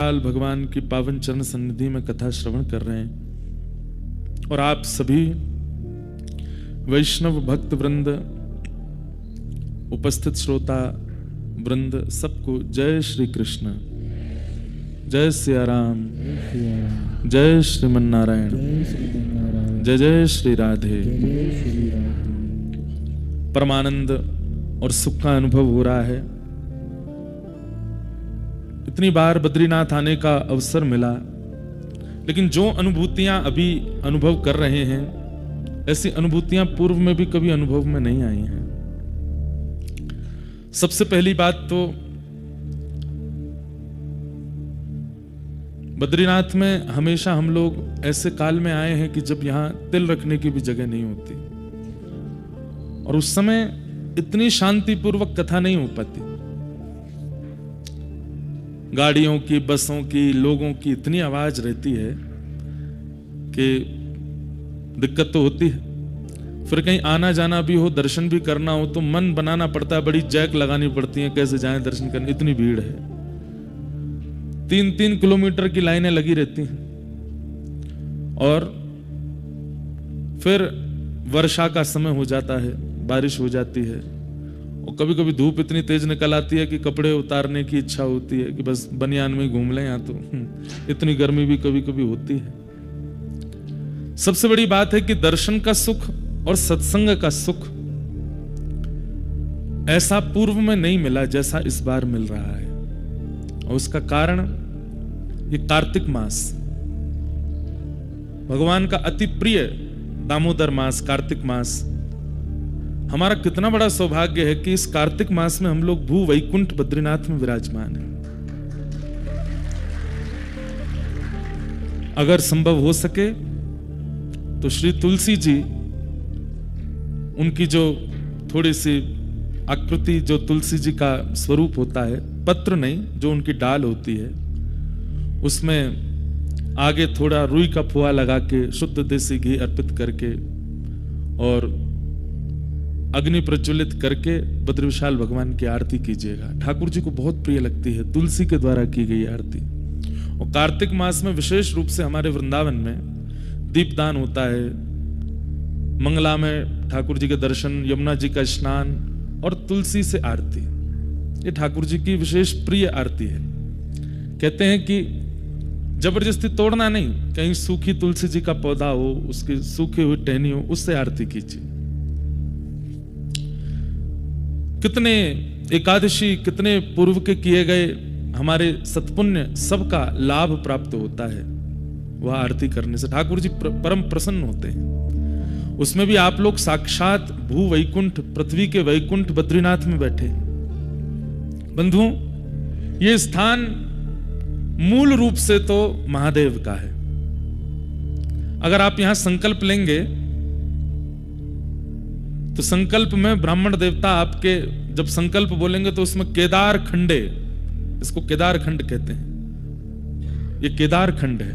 विशाल भगवान की पावन चरण सन्निधि में कथा श्रवण कर रहे हैं। और आप सभी वैष्णव भक्त वृंद, उपस्थित श्रोता वृंद, सबको जय श्री कृष्ण, जय सिया राम, जय श्रीमन नारायण, जय जय श्री राधे। परमानंद और सुख का अनुभव हो रहा है। इतनी बार बद्रीनाथ आने का अवसर मिला, लेकिन जो अनुभूतियां अभी अनुभव कर रहे हैं, ऐसी अनुभूतियां पूर्व में भी कभी अनुभव में नहीं आई हैं। सबसे पहली बात तो बद्रीनाथ में हमेशा हम लोग ऐसे काल में आए हैं कि जब यहां तिल रखने की भी जगह नहीं होती, और उस समय इतनी शांतिपूर्वक कथा नहीं हो पाती। गाड़ियों की, बसों की, लोगों की इतनी आवाज रहती है कि दिक्कत तो होती है। फिर कहीं आना जाना भी हो, दर्शन भी करना हो तो मन बनाना पड़ता है, बड़ी जैक लगानी पड़ती है, कैसे जाएं दर्शन करने, इतनी भीड़ है। 3-3 किलोमीटर की लाइनें लगी रहती हैं। और फिर वर्षा का समय हो जाता है, बारिश हो जाती है, और कभी कभी धूप इतनी तेज निकल आती है कि कपड़े उतारने की इच्छा होती है कि बस बनियान में घूम लें। यहाँ तो इतनी गर्मी भी कभी कभी होती है। सबसे बड़ी बात है कि दर्शन का सुख और सत्संग का सुख ऐसा पूर्व में नहीं मिला जैसा इस बार मिल रहा है। और उसका कारण ये कार्तिक मास, भगवान का अति प्रिय दामोदर मास, कार्तिक मास। हमारा कितना बड़ा सौभाग्य है कि इस कार्तिक मास में हम लोग भू वैकुंठ बद्रीनाथ में विराजमान हैं। अगर संभव हो सके तो श्री तुलसी जी, उनकी जो थोड़ी सी आकृति, जो तुलसी जी का स्वरूप होता है, पत्र नहीं, जो उनकी डाल होती है, उसमें आगे थोड़ा रुई का फुआ लगा के शुद्ध देसी घी अर्पित करके और अग्नि प्रज्वलित करके बद्री विशाल भगवान की आरती कीजिएगा। ठाकुर जी को बहुत प्रिय लगती है तुलसी के द्वारा की गई आरती। और कार्तिक मास में विशेष रूप से हमारे वृंदावन में दीपदान होता है, मंगला में ठाकुर जी के दर्शन, यमुना जी का स्नान और तुलसी से आरती। ये ठाकुर जी की विशेष प्रिय आरती है। कहते हैं कि जबरदस्ती तोड़ना नहीं, कहीं सूखी तुलसी जी का पौधा हो, उसकी सूखी हुई टहनी हो, उससे आरती कीजिए। कितने एकादशी, कितने पूर्व के किए गए हमारे सत्पुण्य, सबका लाभ प्राप्त होता है वह आरती करने से। ठाकुर जी परम प्रसन्न होते हैं। उसमें भी आप लोग साक्षात भू वैकुंठ, पृथ्वी के वैकुंठ बद्रीनाथ में बैठे। बंधुओं, यह स्थान मूल रूप से तो महादेव का है। अगर आप यहां संकल्प लेंगे तो संकल्प में ब्राह्मण देवता आपके जब संकल्प बोलेंगे तो उसमें केदार खंडे, इसको केदार खंड कहते हैं, ये केदार खंड है।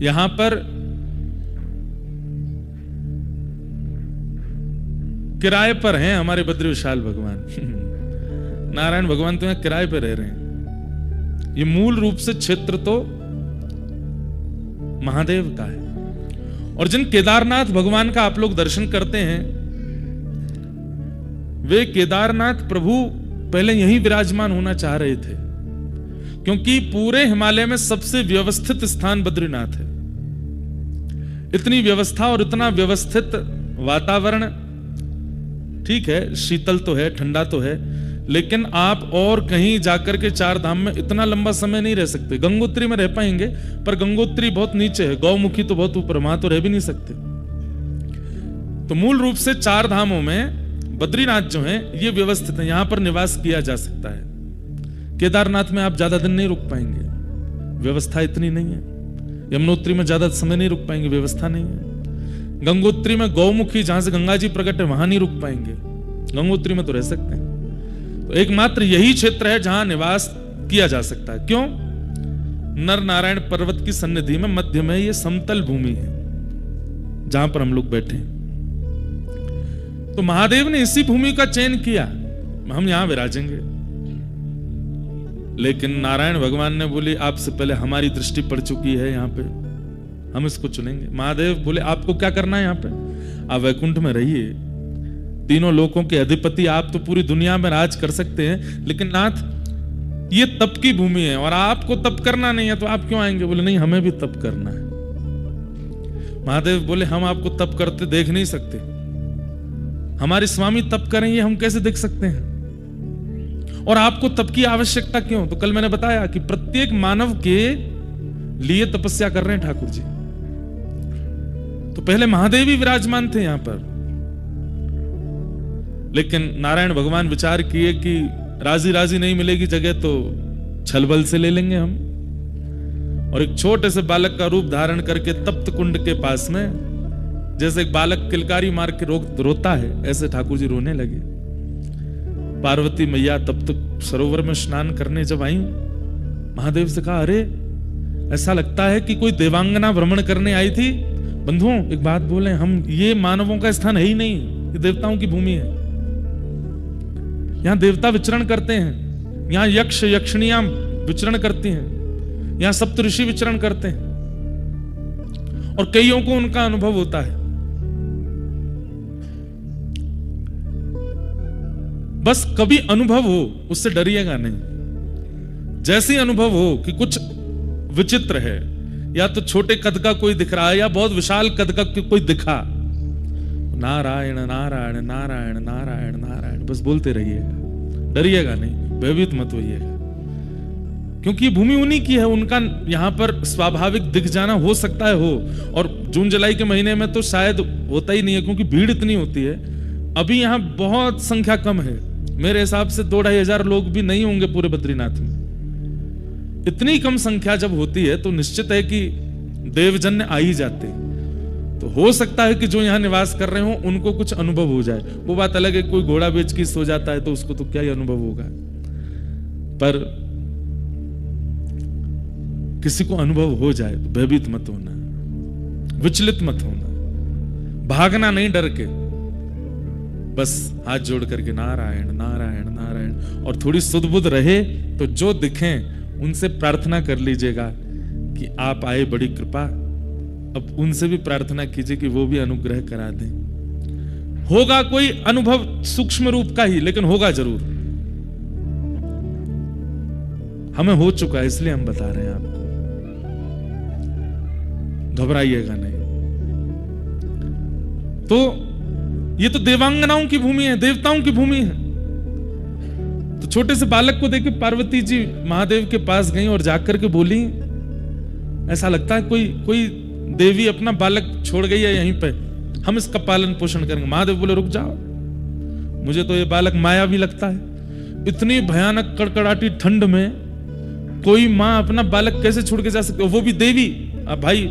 यहां पर किराए पर हैं हमारे बद्री विशाल भगवान। नारायण भगवान तो यहां किराए पर रह रहे हैं। ये मूल रूप से क्षेत्र तो महादेव का है। और जिन केदारनाथ भगवान का आप लोग दर्शन करते हैं, वे केदारनाथ प्रभु पहले यहीं विराजमान होना चाह रहे थे, क्योंकि पूरे हिमालय में सबसे व्यवस्थित स्थान बद्रीनाथ है। इतनी व्यवस्था और इतना व्यवस्थित वातावरण, ठीक है शीतल तो है, ठंडा तो है, लेकिन आप और कहीं जाकर के चार धाम में इतना लंबा समय नहीं रह सकते। गंगोत्री में रह पाएंगे, पर गंगोत्री बहुत नीचे है, गौमुखी तो बहुत ऊपर, वहां तो रह भी नहीं सकते। तो मूल रूप से चार धामों में बद्रीनाथ जो है ये व्यवस्थित है, यहां पर निवास किया जा सकता है। केदारनाथ में आप ज्यादा दिन नहीं रुक पाएंगे, व्यवस्था इतनी नहीं है। यमुनोत्री में ज्यादा समय नहीं रुक पाएंगे, व्यवस्था नहीं है। गंगोत्री में गौमुखी, जहां से गंगा जी प्रकट है, वहां नहीं रुक पाएंगे। गंगोत्री में तो रह सकते हैं। तो एकमात्र यही क्षेत्र है जहां निवास किया जा सकता है। क्यों? नर नारायण पर्वत की सन्निधि में मध्य में ये समतल भूमि है जहां पर हम लोग बैठे हैं। तो महादेव ने इसी भूमि का चयन किया, हम यहां विराजेंगे। लेकिन नारायण भगवान ने बोले आपसे पहले हमारी दृष्टि पड़ चुकी है यहाँ पे, हम इसको चुनेंगे। महादेव बोले आपको क्या करना है यहाँ पे, आप वैकुंठ में रहिए, तीनों लोकों के अधिपति आप, तो पूरी दुनिया में राज कर सकते हैं, लेकिन नाथ ये तप की भूमि है और आपको तप करना नहीं है, तो आप क्यों आएंगे। बोले नहीं, हमें भी तप करना है। महादेव बोले हम आपको तप करते देख नहीं सकते, हमारे स्वामी तप करेंगे हम कैसे देख सकते हैं, और आपको तप की आवश्यकता क्यों। तो कल मैंने बताया कि प्रत्येक मानव के लिए तपस्या कर रहे हैं ठाकुर जी। तो पहले महादेव ही विराजमान थे यहां पर, लेकिन नारायण भगवान विचार किए कि राजी राजी नहीं मिलेगी जगह तो छलबल से ले लेंगे हम, और एक छोटे से बालक का रूप धारण करके तप्त कुंड के पास में, जैसे एक बालक किलकारी मार के रोता है, ऐसे ठाकुर जी रोने लगे। पार्वती मैया तप्त सरोवर में स्नान करने जब आई, महादेव से कहा अरे ऐसा लगता है कि कोई देवांगना भ्रमण करने आई थी। बंधुओं एक बात बोले, हम ये मानवों का स्थान है ही नहीं, ये देवताओं की भूमि है, यहां देवता विचरण करते हैं, यहां यक्ष यक्षिणियां विचरण करती हैं, यहां सप्त ऋषि विचरण करते हैं, और कईयों को उनका अनुभव होता है। बस कभी अनुभव हो उससे डरिएगा नहीं। जैसे अनुभव हो कि कुछ विचित्र है, या तो छोटे कद का कोई दिख रहा है या बहुत विशाल कद का कोई दिखा, नारायण नारायण नारायण नारायण नारायण बस बोलते रहिएगा, डरिएगा नहीं, भयभीत मत होइएगा, क्योंकि भूमि उन्हीं की है, उनका यहां पर स्वाभाविक दिख जाना हो सकता है हो, और जून जुलाई के महीने में तो शायद होता ही नहीं है, क्योंकि भीड़ इतनी होती है। अभी यहां बहुत संख्या कम है, मेरे हिसाब से 2-2.5 हजार लोग भी नहीं होंगे पूरे बद्रीनाथ में। इतनी कम संख्या जब होती है तो निश्चित है कि देवजन आ ही जाते, तो हो सकता है कि जो यहां निवास कर रहे हो उनको कुछ अनुभव हो जाए। वो बात अलग है, कोई घोड़ा बेच के सो जाता है तो उसको तो क्या ही अनुभव होगा, पर किसी को अनुभव हो जाए तो भयभीत मत होना, विचलित मत होना, भागना नहीं डर के, बस हाथ जोड़ करके नारायण नारायण नारायण, और थोड़ी सुध बुध रहे तो जो दिखें उनसे प्रार्थना कर लीजिएगा कि आप आए, बड़ी कृपा। अब उनसे भी प्रार्थना कीजिए कि वो भी अनुग्रह करा दें। होगा कोई अनुभव सूक्ष्म रूप का ही, लेकिन होगा जरूर। हमें हो चुका है इसलिए हम बता रहे हैं आपको, घबराइएगा नहीं। तो ये तो देवांगनाओं की भूमि है, देवताओं की भूमि है। तो छोटे से बालक को देख पार्वती जी महादेव के पास गई और जाकर के बोली, ऐसा लगता है कोई देवी अपना बालक छोड़ गई है यहीं पे, हम इसका पालन पोषण करेंगे। महादेव बोले रुक जाओ, मुझे तो ये बालक मायावी लगता है। इतनी भयानक कड़कड़ाटी ठंड में कोई माँ अपना बालक कैसे छोड़ के जा सकती है, वो भी देवी। अब भाई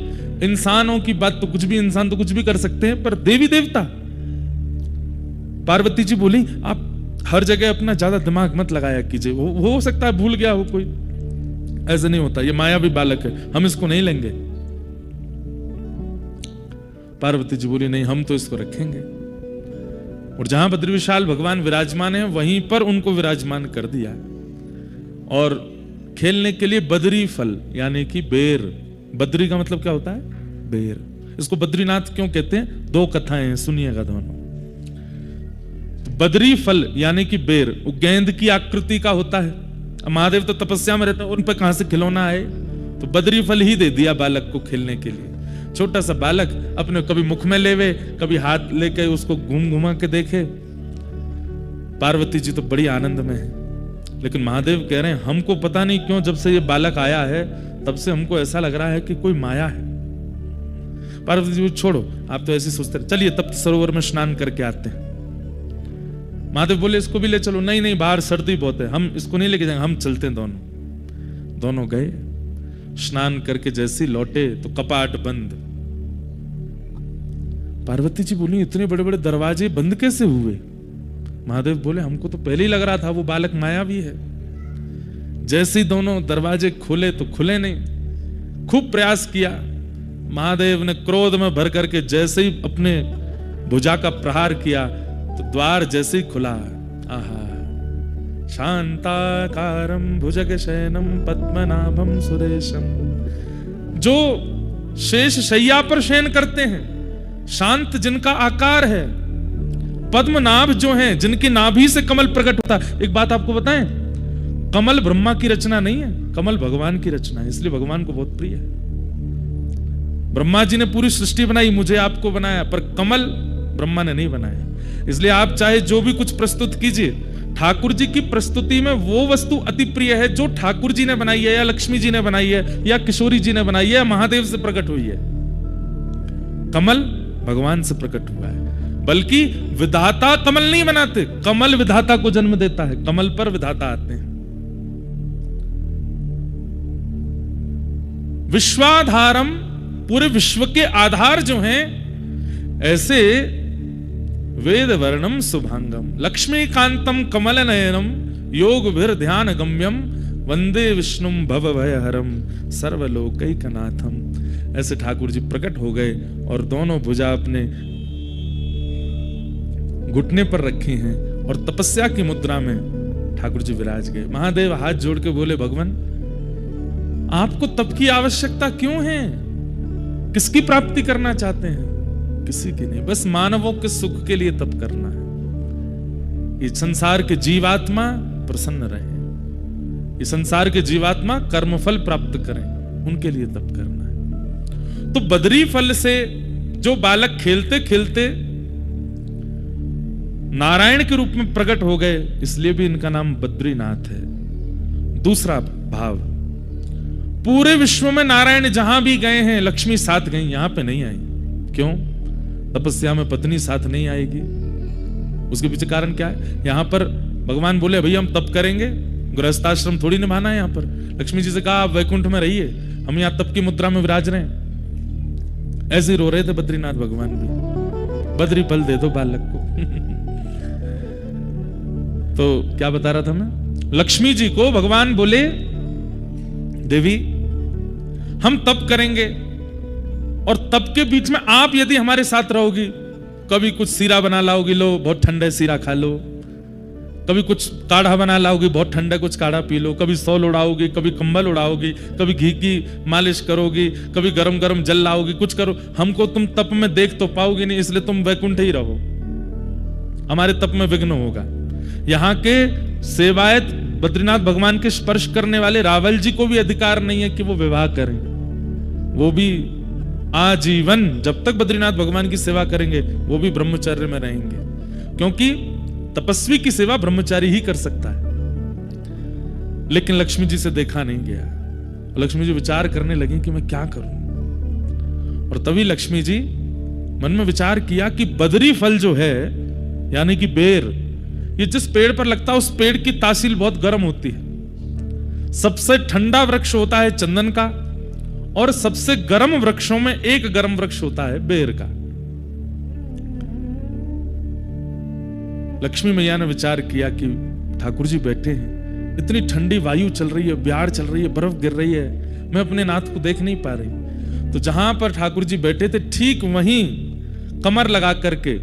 इंसानों की बात तो कुछ भी, इंसान तो कुछ भी कर सकते हैं, पर देवी देवता। पार्वती जी बोली आप हर जगह अपना ज्यादा दिमाग मत लगाया कीजिए, हो सकता है भूल गया हो कोई, ऐसे नहीं होता, ये मायावी बालक है, हम इसको नहीं लेंगे। पार्वती जी बोली नहीं, हम तो इसको रखेंगे। और जहां बद्री विशाल भगवान विराजमान है वहीं पर उनको विराजमान कर दिया, और खेलने के लिए बद्री फल यानी कि बेर, बद्री का मतलब क्या होता है, बेर। इसको बद्रीनाथ क्यों कहते हैं, 2 कथाएं हैं, सुनिएगा दोनों। बद्री फल यानी कि बेर, वो गेंद की आकृति का होता है। महादेव तो तपस्या में रहते हैं, उन पर कहां से खिलौना आए, तो बद्री फल ही दे दिया बालक को खेलने के लिए। छोटा सा बालक अपने कभी मुख में लेवे, कभी हाथ लेके उसको घूम घुमा के देखे। पार्वती जी तो बड़ी आनंद में है, लेकिन महादेव कह रहे हैं हमको पता नहीं क्यों जब से ये बालक आया है तब से हमको ऐसा लग रहा है कि कोई माया है। पार्वती जी छोड़ो, आप तो ऐसे सोचते रहे, चलिए तप्त सरोवर में स्नान करके आते हैं। महादेव बोले इसको भी ले चलो, नहीं नहीं बाहर सर्दी बहुत है, हम इसको नहीं लेके जाएंगे, हम चलते हैं। दोनों गए, स्नान करके जैसे लौटे तो कपाट बंद। पार्वती जी बोली इतने बड़े बड़े दरवाजे बंद कैसे हुए। महादेव बोले हमको तो पहले ही लग रहा था वो बालक मायावी है। जैसे ही दोनों दरवाजे खोले तो खुले नहीं। खूब प्रयास किया, महादेव ने क्रोध में भर करके जैसे ही अपने भुजा का प्रहार किया तो द्वार जैसे ही खुला, आहा शांताकारं भुजगशयनं पद्मनाभं सुरेशम। जो शेष शैया पर शयन करते हैं, शांत जिनका आकार है, पद्मनाभ जो हैं जिनकी नाभि से कमल प्रकट होता है। एक बात आपको बताएं, कमल ब्रह्मा की रचना नहीं है, कमल भगवान की रचना है, इसलिए भगवान को बहुत प्रिय है। ब्रह्मा जी ने पूरी सृष्टि बनाई, मुझे आपको बनाया, पर कमल ब्रह्मा ने नहीं बनाया। इसलिए आप चाहे जो भी कुछ प्रस्तुत कीजिए, ठाकुर जी की प्रस्तुति में वो वस्तु अति प्रिय है जो ठाकुर जी ने बनाई है, या लक्ष्मी जी ने बनाई है, या किशोरी जी ने बनाई है, या महादेव से प्रकट हुई है। कमल भगवान से प्रकट हुआ है। बल्कि विधाता कमल नहीं बनाते, कमल विधाता को जन्म देता है, कमल पर विधाता आते हैं। विश्वाधारम, पूरे विश्व के आधार जो हैं, ऐसे वेद वर्णम शुभांगम लक्ष्मीकांतम कमल नयनम योग भीर ध्यान गम्यम वंदे विष्णुम भव भयहरम सर्वलोकैकनाथम। ऐसे ठाकुर जी प्रकट हो गए और दोनों भुजा अपने घुटने पर रखी हैं और तपस्या की मुद्रा में ठाकुर जी विराज गए। महादेव हाथ जोड़ के बोले, भगवान आपको तप की आवश्यकता क्यों है? किसकी प्राप्ति करना चाहते हैं? किसी की नहीं, बस मानवों के सुख के लिए तप करना है। ये संसार के जीवात्मा प्रसन्न रहे, ये संसार के जीवात्मा कर्मफल प्राप्त करें, उनके लिए तप करना है। तो बदरी फल से जो बालक खेलते खेलते नारायण के रूप में प्रकट हो गए, इसलिए भी इनका नाम बद्रीनाथ है। दूसरा भाव, पूरे विश्व में नारायण जहां भी गए हैं लक्ष्मी साथ गई, यहां पे नहीं आई। क्यों? तपस्या में पत्नी साथ नहीं आएगी। उसके पीछे कारण क्या है? यहां पर भगवान बोले, भैया हम तप करेंगे, गृहस्थाश्रम थोड़ी निभाना है। यहां पर लक्ष्मी जी से कहा, आप वैकुंठ में रहिए, हम यहां तप की मुद्रा में विराज रहे हैं। ऐसे ही रो रहे थे बद्रीनाथ भगवान भी, बद्री फल दे दो बालक को। तो क्या बता रहा था मैं? लक्ष्मी जी को भगवान बोले, देवी हम तप करेंगे और तप के बीच में आप यदि हमारे साथ रहोगी, कभी कुछ सीरा बना लाओगी, लो बहुत ठंडा सीरा खा लो, कभी कुछ काढ़ा बना लाओगी, बहुत ठंडा कुछ काढ़ा पी लो, कभी सौल उड़ाओगी, कभी कंबल उड़ाओगी, कभी घी की मालिश करोगी, कभी गरम गरम जल लाओगी, कुछ करो, हमको तुम तप में देख तो पाओगी नहीं, इसलिए तुम वैकुंठ ही रहो, हमारे तप में विघ्न होगा। यहां के सेवायत बद्रीनाथ भगवान के स्पर्श करने वाले रावल जी को भी अधिकार नहीं है कि वो विवाह करें। वो भी आजीवन जब तक बद्रीनाथ भगवान की सेवा करेंगे वो भी ब्रह्मचर्य में रहेंगे, क्योंकि तपस्वी की सेवा ब्रह्मचारी ही कर सकता है। लेकिन लक्ष्मी जी से देखा नहीं गया। लक्ष्मी जी विचार करने लगी कि मैं क्या करूं, और तभी लक्ष्मी जी मन में विचार किया कि बदरी फल जो है, यानी कि बेर, ये जिस पेड़ पर लगता है उस पेड़ की तासील बहुत गर्म होती है। सबसे ठंडा वृक्ष होता है चंदन का, और सबसे गर्म वृक्षों में एक गर्म वृक्ष होता है बेर का। लक्ष्मी मैया ने विचार किया कि ठाकुर जी बैठे हैं, इतनी ठंडी वायु चल रही है, ब्यार चल रही है, बर्फ गिर रही है, मैं अपने नाथ को देख नहीं पा रही। तो जहां पर ठाकुर जी बैठे थे ठीक वहीं कमर लगा करके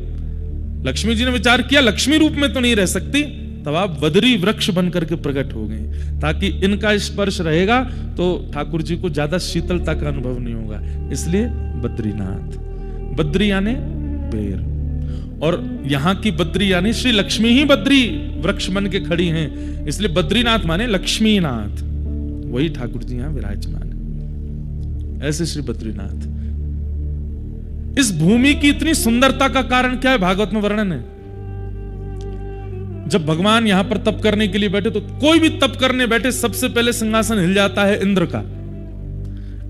लक्ष्मी जी ने विचार किया, लक्ष्मी रूप में तो नहीं रह सकती, तब आप बदरी वृक्ष बनकर के प्रकट हो गए, ताकि इनका स्पर्श रहेगा तो ठाकुर जी को ज्यादा शीतलता का अनुभव नहीं होगा। इसलिए बद्रीनाथ, बद्री यानी बेर, और यहां की बद्री यानी श्री लक्ष्मी ही बद्री वृक्ष बन के खड़ी हैं, इसलिए बद्रीनाथ माने लक्ष्मीनाथ, वही ठाकुर जी यहां विराजमान है। ऐसे श्री बद्रीनाथ। इस भूमि की इतनी सुंदरता का कारण क्या है? भागवत में वर्णन है। जब भगवान यहां पर तप करने के लिए बैठे, तो कोई भी तप करने बैठे सबसे पहले सिंहासन हिल जाता है इंद्र का।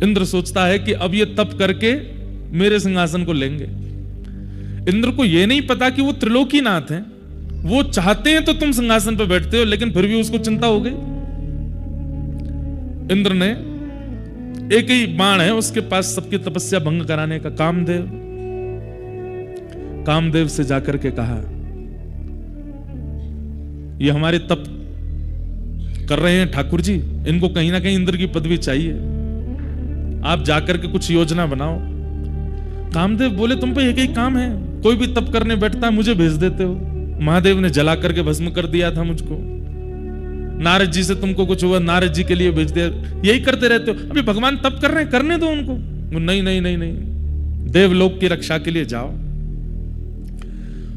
इंद्र सोचता है कि अब ये तप करके मेरे सिंहासन को लेंगे। इंद्र को यह नहीं पता कि वो त्रिलोकीनाथ हैं, वो चाहते हैं तो तुम सिंहासन पर बैठते हो, लेकिन फिर भी उसको चिंता हो गई। इंद्र ने एक ही बाण है उसके पास सबकी तपस्या भंग कराने का, कामदेव से जाकर के कहा, ये हमारे तप कर रहे हैं ठाकुर जी, इनको कहीं ना कहीं इंद्र की पदवी चाहिए, आप जाकर के कुछ योजना बनाओ। कामदेव बोले, तुम पे एक ही काम है, कोई भी तप करने बैठता है मुझे भेज देते हो। महादेव ने जला करके भस्म कर दिया था मुझको, नारद जी से तुमको कुछ हुआ, नारद जी के लिए भेज दिया, यही करते रहते हो। अभी भगवान तप कर रहे हैं, करने दो उनको। वो नहीं नहीं नहीं नहीं, देवलोक की रक्षा के लिए जाओ।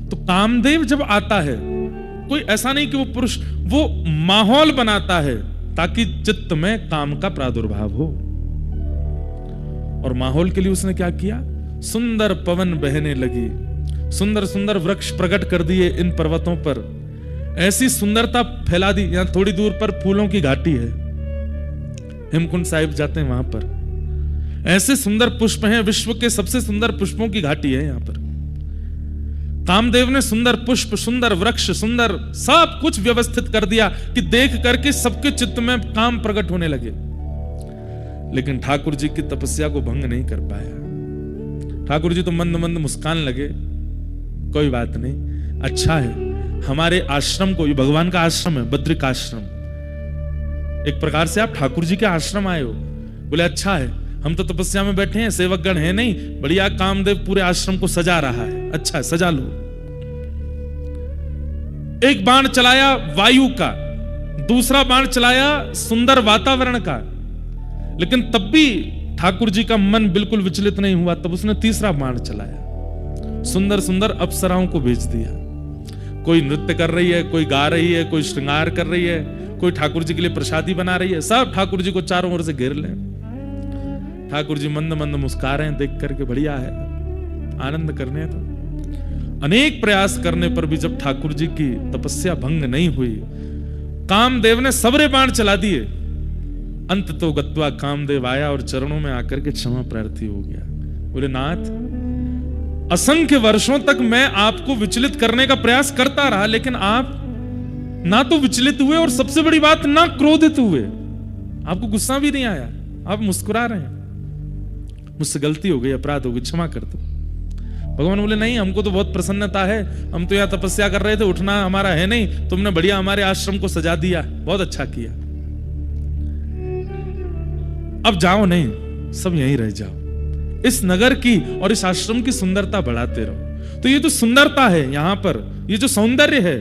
तो कामदेव जब आता है, कोई ऐसा नहीं कि वो पुरुष, वो माहौल बनाता है ताकि चित्त में काम का प्रादुर्भाव हो। और माहौल के लिए उसने क्या किया? सुंदर पवन बहने लगी, सुंदर सुंदर वृक्ष प्रकट कर दिए इन पर्वतों पर, ऐसी सुंदरता फैला दी। यहां थोड़ी दूर पर फूलों की घाटी है, हेमकुंड साहिब जाते हैं वहां पर, ऐसे सुंदर पुष्प हैं, विश्व के सबसे सुंदर पुष्पों की घाटी है यहां पर। कामदेव ने सुंदर पुष्प, सुंदर वृक्ष, सुंदर सब कुछ व्यवस्थित कर दिया कि देख करके सबके चित्त में काम प्रकट होने लगे। लेकिन ठाकुर जी की तपस्या को भंग नहीं कर पाया। ठाकुर जी तो मंद मंद मुस्कान लगे, कोई बात नहीं, अच्छा है हमारे आश्रम को, ये भगवान का आश्रम है, बद्रिक आश्रम, एक प्रकार से आप ठाकुर जी के आश्रम आए हो। बोले अच्छा है, हम तो तपस्या में बैठे हैं, सेवकगण है नहीं, बढ़िया कामदेव पूरे आश्रम को सजा रहा है, अच्छा है सजा लो। एक बाण चलाया वायु का, दूसरा बाण चलाया सुंदर वातावरण का, लेकिन तब भी ठाकुर जी का मन बिल्कुल विचलित नहीं हुआ। तब उसने तीसरा बाण चलाया, सुंदर सुंदर अप्सराओं को भेज दिया। कोई नृत्य कर रही है, कोई गा रही है, कोई श्रृंगार कर रही है, कोई ठाकुर जी के लिए प्रसादी बना रही है, सब ठाकुर जी को चारों ओर से घेर ले। ठाकुर जी मंद मंद मुस्कुरा रहे हैं, देख करके बढ़िया है, आनंद करने तो। अनेक प्रयास करने पर भी जब ठाकुर जी की तपस्या भंग नहीं हुई, कामदेव ने सबरे बाण चला दिए। अंत तो गत्वा कामदेव आया और चरणों में आकर के क्षमा प्रार्थी हो गया। बोले नाथ, असंख्य वर्षों तक मैं आपको विचलित करने का प्रयास करता रहा, लेकिन आप ना तो विचलित हुए और सबसे बड़ी बात ना क्रोधित हुए। आपको गुस्सा भी नहीं आया, आप मुस्कुरा रहे हैं। मुझसे गलती हो गई, अपराध हो गई, क्षमा कर दो। भगवान बोले नहीं, हमको तो बहुत प्रसन्नता है, हम तो यहां तपस्या कर रहे थे, उठना हमारा है नहीं, तुमने बढ़िया हमारे आश्रम को सजा दिया, बहुत अच्छा किया। अब जाओ नहीं, सब यहीं रह जाओ, इस नगर की और इस आश्रम की सुंदरता बढ़ाते रहो। तो ये जो सुंदरता है यहां पर, ये जो सौंदर्य है,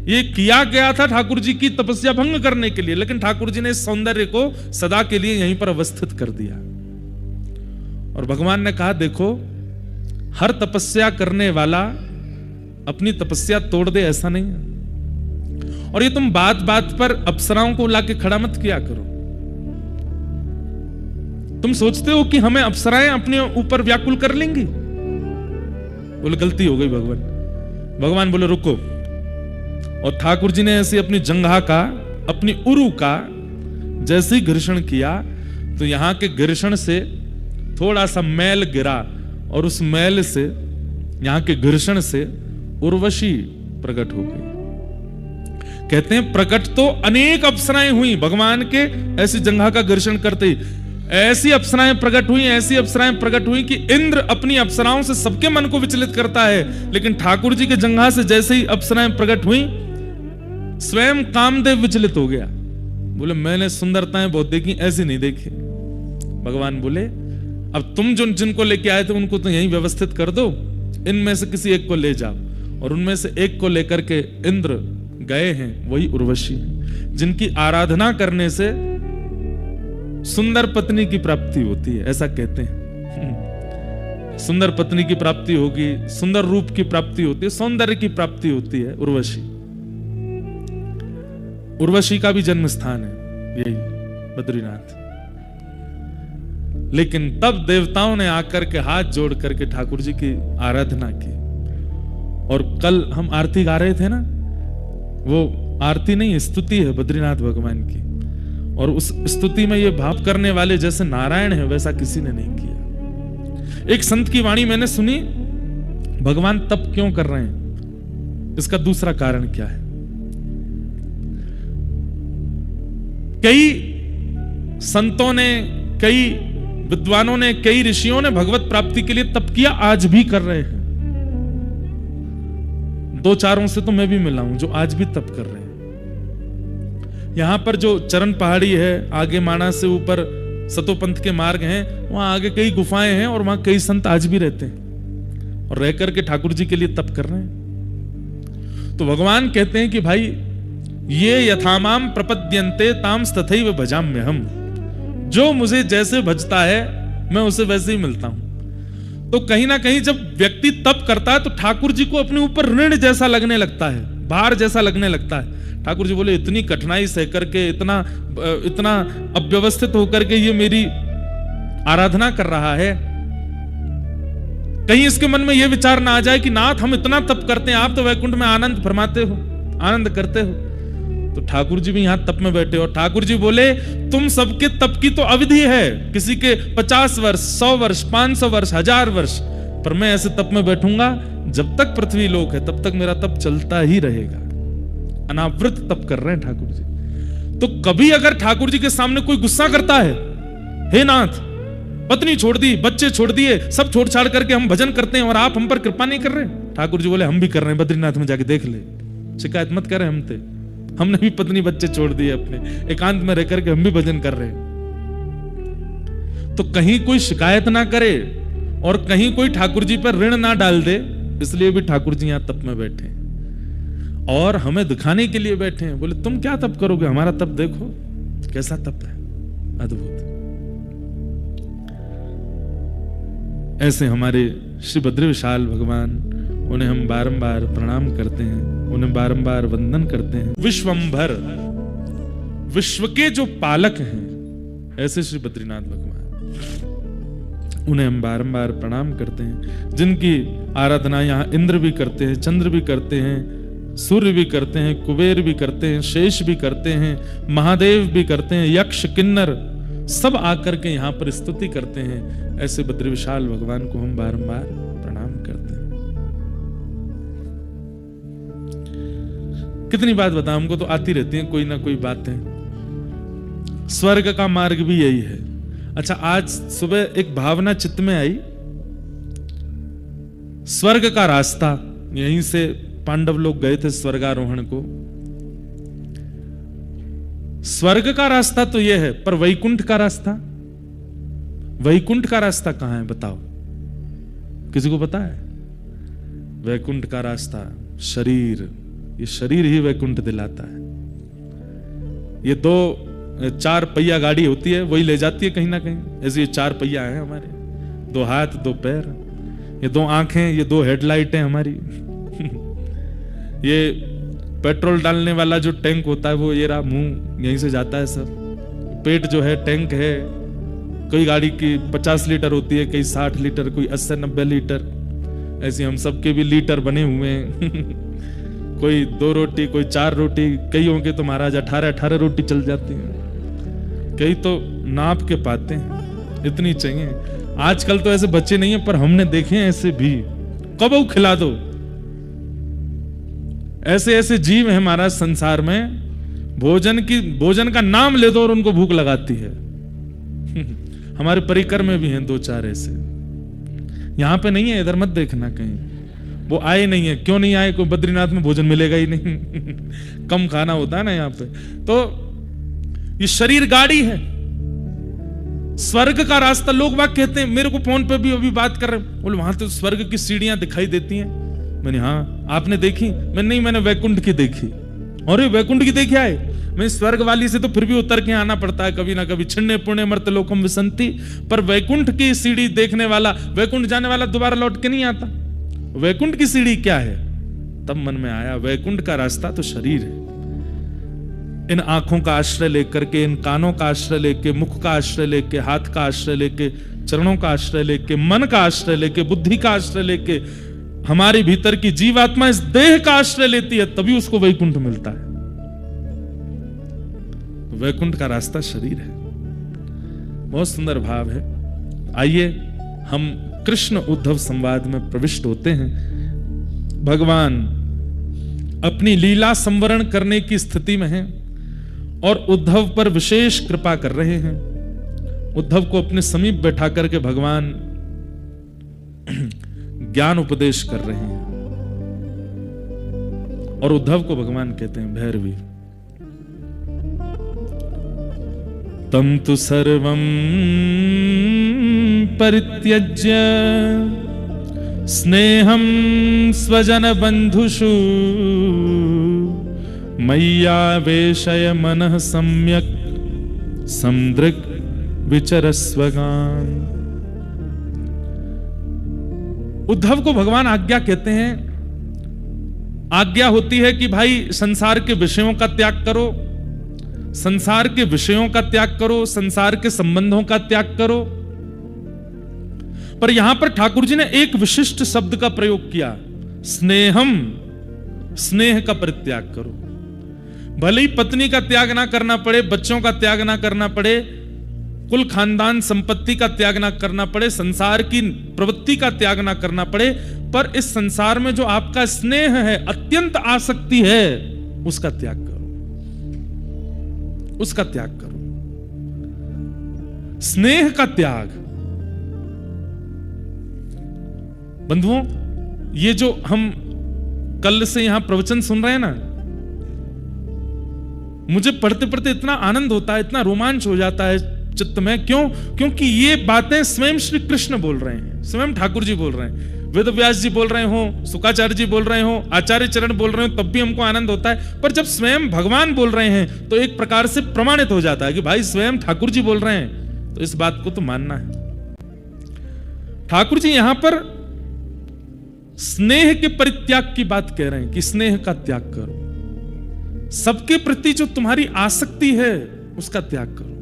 ये किया गया था ठाकुर जी की तपस्या भंग करने के लिए, लेकिन ठाकुर जी ने इस सौंदर्य को सदा के लिए यहीं पर अवस्थित कर दिया। और भगवान ने कहा देखो, हर तपस्या करने वाला अपनी तपस्या तोड़ दे ऐसा नहीं है। और ये तुम बात बात पर अप्सराओं को लाके खड़ा मत किया करो। तुम सोचते हो कि हमें अप्सराएं अपने ऊपर व्याकुल कर लेंगी। बोले गलती हो गई भगवान। भगवान बोले रुको। और ठाकुर जी ने ऐसे अपनी जंघा का, अपनी उरु का जैसे ही घर्षण किया, तो यहां के घर्षण से थोड़ा सा मैल गिरा, और उस मैल से, यहां के घर्षण से उर्वशी प्रकट हो गई। कहते हैं प्रकट तो अनेक अप्सराएं हुई भगवान के ऐसी जंघा का घर्षण करते ही। ऐसी अप्सराएं प्रकट हुई, ऐसी अप्सराएं प्रकट हुई कि इंद्र अपनी अप्सराओं से सबके मन को विचलित करता है, लेकिन ठाकुर जी के जंघा से जैसे ही अप्सराएं प्रकट हुई, स्वयं कामदेव विचलित हो गया। बोले मैंने सुंदरताएं बहुत देखी, ऐसी नहीं देखी। भगवान बोले अब तुम जिनको लेके आए थे उनको तो यहीं व्यवस्थित कर दो, इनमें से किसी एक को ले जाओ। और उनमें से एक को लेकर के इंद्र गए हैं, वही उर्वशी, जिनकी आराधना करने से सुंदर पत्नी की प्राप्ति होती है, ऐसा कहते हैं। सुंदर पत्नी की प्राप्ति होगी, सुंदर रूप की प्राप्ति होती है, सौंदर्य की प्राप्ति होती है। उर्वशी, उर्वशी का भी जन्म स्थान है यही बद्रीनाथ। लेकिन तब देवताओं ने आकर के हाथ जोड़ करके ठाकुर जी की आराधना की। और कल हम आरती गा रहे थे ना, वो आरती नहीं, स्तुति है बद्रीनाथ भगवान की। और उस स्तुति में ये भाव करने वाले जैसे नारायण है, वैसा किसी ने नहीं किया। एक संत की वाणी मैंने सुनी, भगवान तप क्यों कर रहे हैं, इसका दूसरा कारण क्या है। कई संतों ने, कई विद्वानों ने, कई ऋषियों ने भगवत प्राप्ति के लिए तप किया, आज भी कर रहे हैं। दो चारों से तो मैं भी मिला हूं जो आज भी तप कर रहे हैं। यहां पर जो चरण पहाड़ी है, आगे माणा से ऊपर सतोपंथ के मार्ग हैं, वहां आगे कई गुफाएं हैं और वहां कई संत आज भी रहते हैं और रह करके ठाकुर जी के लिए तप कर रहे हैं। तो भगवान कहते हैं कि भाई ये यथामाम प्रपद्यन्ते ताम तथैव भजाम्यहम्। जो मुझे जैसे भजता है मैं उसे वैसे ही मिलता हूं। तो कहीं ना कहीं जब व्यक्ति तप करता है तो ठाकुर जी को अपने ऊपर ऋण जैसा लगने लगता है, भार जैसा लगने लगता है। ठाकुर जी बोले इतनी कठिनाई सह करके, इतना अव्यवस्थित होकर के ये मेरी आराधना कर रहा है, कहीं इसके मन में यह विचार ना आ जाए कि नाथ हम इतना तप करते हैं, आप तो वैकुंठ में आनंद फरमाते हो, आनंद करते हो। तो ठाकुर जी भी यहां तप में बैठे और ठाकुर जी बोले तुम सबके तप की तो अवधि है, किसी के 50 वर्ष, 100 वर्ष, 500 वर्ष, 1000 वर्ष, पर मैं ऐसे तप में बैठूंगा जब तक पृथ्वी लोक है तब तक मेरा तप चलता ही रहेगा। अनावृत तप कर रहे हैं ठाकुर जी। तो कभी अगर ठाकुर जी के सामने कोई गुस्सा करता है, हे नाथ पत्नी छोड़ दी, बच्चे छोड़ दिए, सब छोड़ छाड़ करके हम भजन करते हैं और आप हम पर कृपा नहीं कर रहे, ठाकुर जी बोले हम भी कर रहे हैं, बद्रीनाथ में जाके देख ले, शिकायत मत करें हमसे, हमने भी पत्नी बच्चे छोड़ दिए, अपने एकांत में रह करके हम भी भजन कर रहे हैं। तो कहीं कोई शिकायत ना करे और कहीं कोई ठाकुर जी पर ऋण ना डाल दे, इसलिए भी ठाकुर जी यहां तप में बैठे और हमें दिखाने के लिए बैठे हैं। बोले तुम क्या तप करोगे, हमारा तप देखो कैसा तप है, अद्भुत। ऐसे हमारे श्री बद्री विशाल भगवान, उन्हें हम बारंबार प्रणाम करते हैं, उन्हें बारंबार वंदन करते हैं। विश्वंभर, विश्व के जो पालक हैं ऐसे श्री बद्रीनाथ भगवान, उन्हें हम बारंबार प्रणाम करते हैं। जिनकी आराधना यहाँ इंद्र भी करते हैं, चंद्र भी करते हैं, सूर्य भी करते हैं, कुबेर भी करते हैं, शेष भी करते हैं, महादेव भी करते हैं, यक्ष किन्नर सब आकर के यहाँ पर स्तुति करते हैं। ऐसे बद्री विशाल भगवान को हम बारंबार प्रणाम करते हैं। कितनी बात बताऊं, हमको तो आती रहती हैं कोई ना कोई बातें। स्वर्ग का मार्ग भी यही है। अच्छा, आज सुबह एक भावना चित्त में आई, स्वर्ग का रास्ता, यहीं से पांडव लोग गए थे स्वर्गारोहण को। स्वर्ग का रास्ता तो यह है, पर वैकुंठ का रास्ता, वैकुंठ का रास्ता कहां है बताओ, किसी को पता है? वैकुंठ का रास्ता शरीर, ये शरीर ही वैकुंठ दिलाता है। ये 4 पहिया गाड़ी होती है, वही ले जाती है कहीं ना कहीं। ऐसे ये 4 पहिया है हमारे, 2 हाथ 2 पैर, ये 2 आंखें, ये 2 हेडलाइट है हमारी। ये पेट्रोल डालने वाला जो टैंक होता है वो ये रहा, मुंह यहीं से जाता है सब। पेट जो है टैंक है, कोई गाड़ी की 50 लीटर होती है, कई 60 लीटर, कोई 80-90 लीटर, ऐसे हम सबके भी लीटर बने हुए हैं। कोई 2 रोटी, कोई 4 रोटी, कईयों के तो महाराज 18-18 रोटी चल जाती हैं, कई तो नाप के पाते हैं, इतनी चाहिए। आजकल तो ऐसे बच्चे नहीं है, पर हमने देखे हैं ऐसे भी, कब खिला दो। ऐसे ऐसे जीव है महाराज संसार में, भोजन का नाम ले दो और उनको भूख लगाती है। हमारे परिकर में भी हैं 2-4 ऐसे, यहां पे नहीं है, इधर मत देखना कहीं, वो आए नहीं है। क्यों नहीं आए? कोई बद्रीनाथ में भोजन मिलेगा ही नहीं। कम खाना होता है ना यहाँ पे। तो ये शरीर गाड़ी है, स्वर्ग का रास्ता। लोग बात कहते हैं, मेरे को फोन पे भी अभी बात कर रहे, बोले वहां तो स्वर्ग की सीढ़ियां दिखाई देती हैं। मैंने हाँ, आपने देखी? नहीं, मैंने वैकुंठ की देखी। अरे वैकुंठ की देखी आए? मैं स्वर्ग वाली से तो फिर भी उतर के आना पड़ता है कभी ना कभी, छिन्ने पुण्य मर्त लोकम विसंति। पर वैकुंठ की सीढ़ी देखने वाला, वैकुंठ जाने वाला दोबारा लौट के नहीं आता। वैकुंठ की सीढ़ी क्या है? तब मन में आया, वैकुंठ का रास्ता तो शरीर है। इन आंखों का आश्रय लेकर के, इन कानों का आश्रय लेके, मुख का आश्रय लेके, हाथ का आश्रय लेके, चरणों का आश्रय लेके, मन का आश्रय लेके, बुद्धि का आश्रय लेके, हमारे भीतर की जीवात्मा इस देह का आश्रय लेती है, तभी उसको वैकुंठ मिलता है। वैकुंठ का रास्ता शरीर है। बहुत सुंदर भाव है। आइए हम कृष्ण उद्धव संवाद में प्रविष्ट होते हैं। भगवान अपनी लीला संवरण करने की स्थिति में हैं और उद्धव पर विशेष कृपा कर रहे हैं। उद्धव को अपने समीप बैठा करके भगवान ज्ञान उपदेश कर रहे हैं और उद्धव को भगवान कहते हैं भैरवी। तम तु सर्वं परित्यज्य स्नेहं स्वजन बंधुषु मय्यावेशय मनः सम्यक् समदृक् विचरस्वगान्। उद्धव को भगवान आज्ञा कहते हैं। आज्ञा होती है कि भाई संसार के विषयों का त्याग करो, संसार के विषयों का त्याग करो, संसार के संबंधों का त्याग करो। पर यहां पर ठाकुर जी ने एक विशिष्ट शब्द का प्रयोग किया, स्नेहम, स्नेह का परित्याग करो। भले ही पत्नी का त्याग ना करना पड़े, बच्चों का त्याग ना करना पड़े, कुल खानदान संपत्ति का त्याग ना करना पड़े, संसार की प्रवृत्ति का त्याग ना करना पड़े, पर इस संसार में जो आपका स्नेह है, अत्यंत आसक्ति है, उसका त्याग करो, उसका त्याग करो। स्नेह का त्याग। बंधुओं, ये जो हम कल से यहां प्रवचन सुन रहे हैं ना, मुझे पढ़ते पढ़ते इतना आनंद होता है, इतना रोमांच हो जाता है चित्त में। क्यों? क्योंकि ये बातें स्वयं श्री कृष्ण बोल रहे हैं, स्वयं ठाकुर जी बोल रहे हैं, वेद व्यास जी बोल रहे हो, शुकाचार्य जी बोल रहे हो, आचार्य चरण बोल रहे हो, तब भी हमको आनंद होता है। पर जब स्वयं भगवान बोल रहे हैं तो एक प्रकार से प्रमाणित हो जाता है कि भाई स्वयं ठाकुर जी बोल रहे हैं, तो इस बात को तो मानना है। ठाकुर जी यहां पर स्नेह के परित्याग की बात कह रहे हैं कि स्नेह का त्याग करो, सबके प्रति जो तुम्हारी आसक्ति है उसका त्याग करो।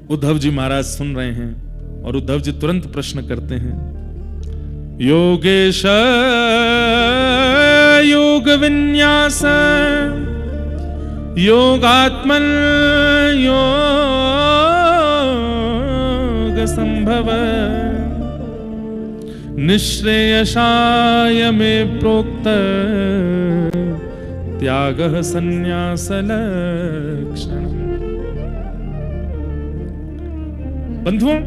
उद्धव जी महाराज सुन रहे हैं और उद्धव जी तुरंत प्रश्न करते हैं, योगेश योग विन्यास योगात्मन योग संभव निश्रेयसाय में प्रोक्त त्यागः संन्यास लक्षण। बंधुओं,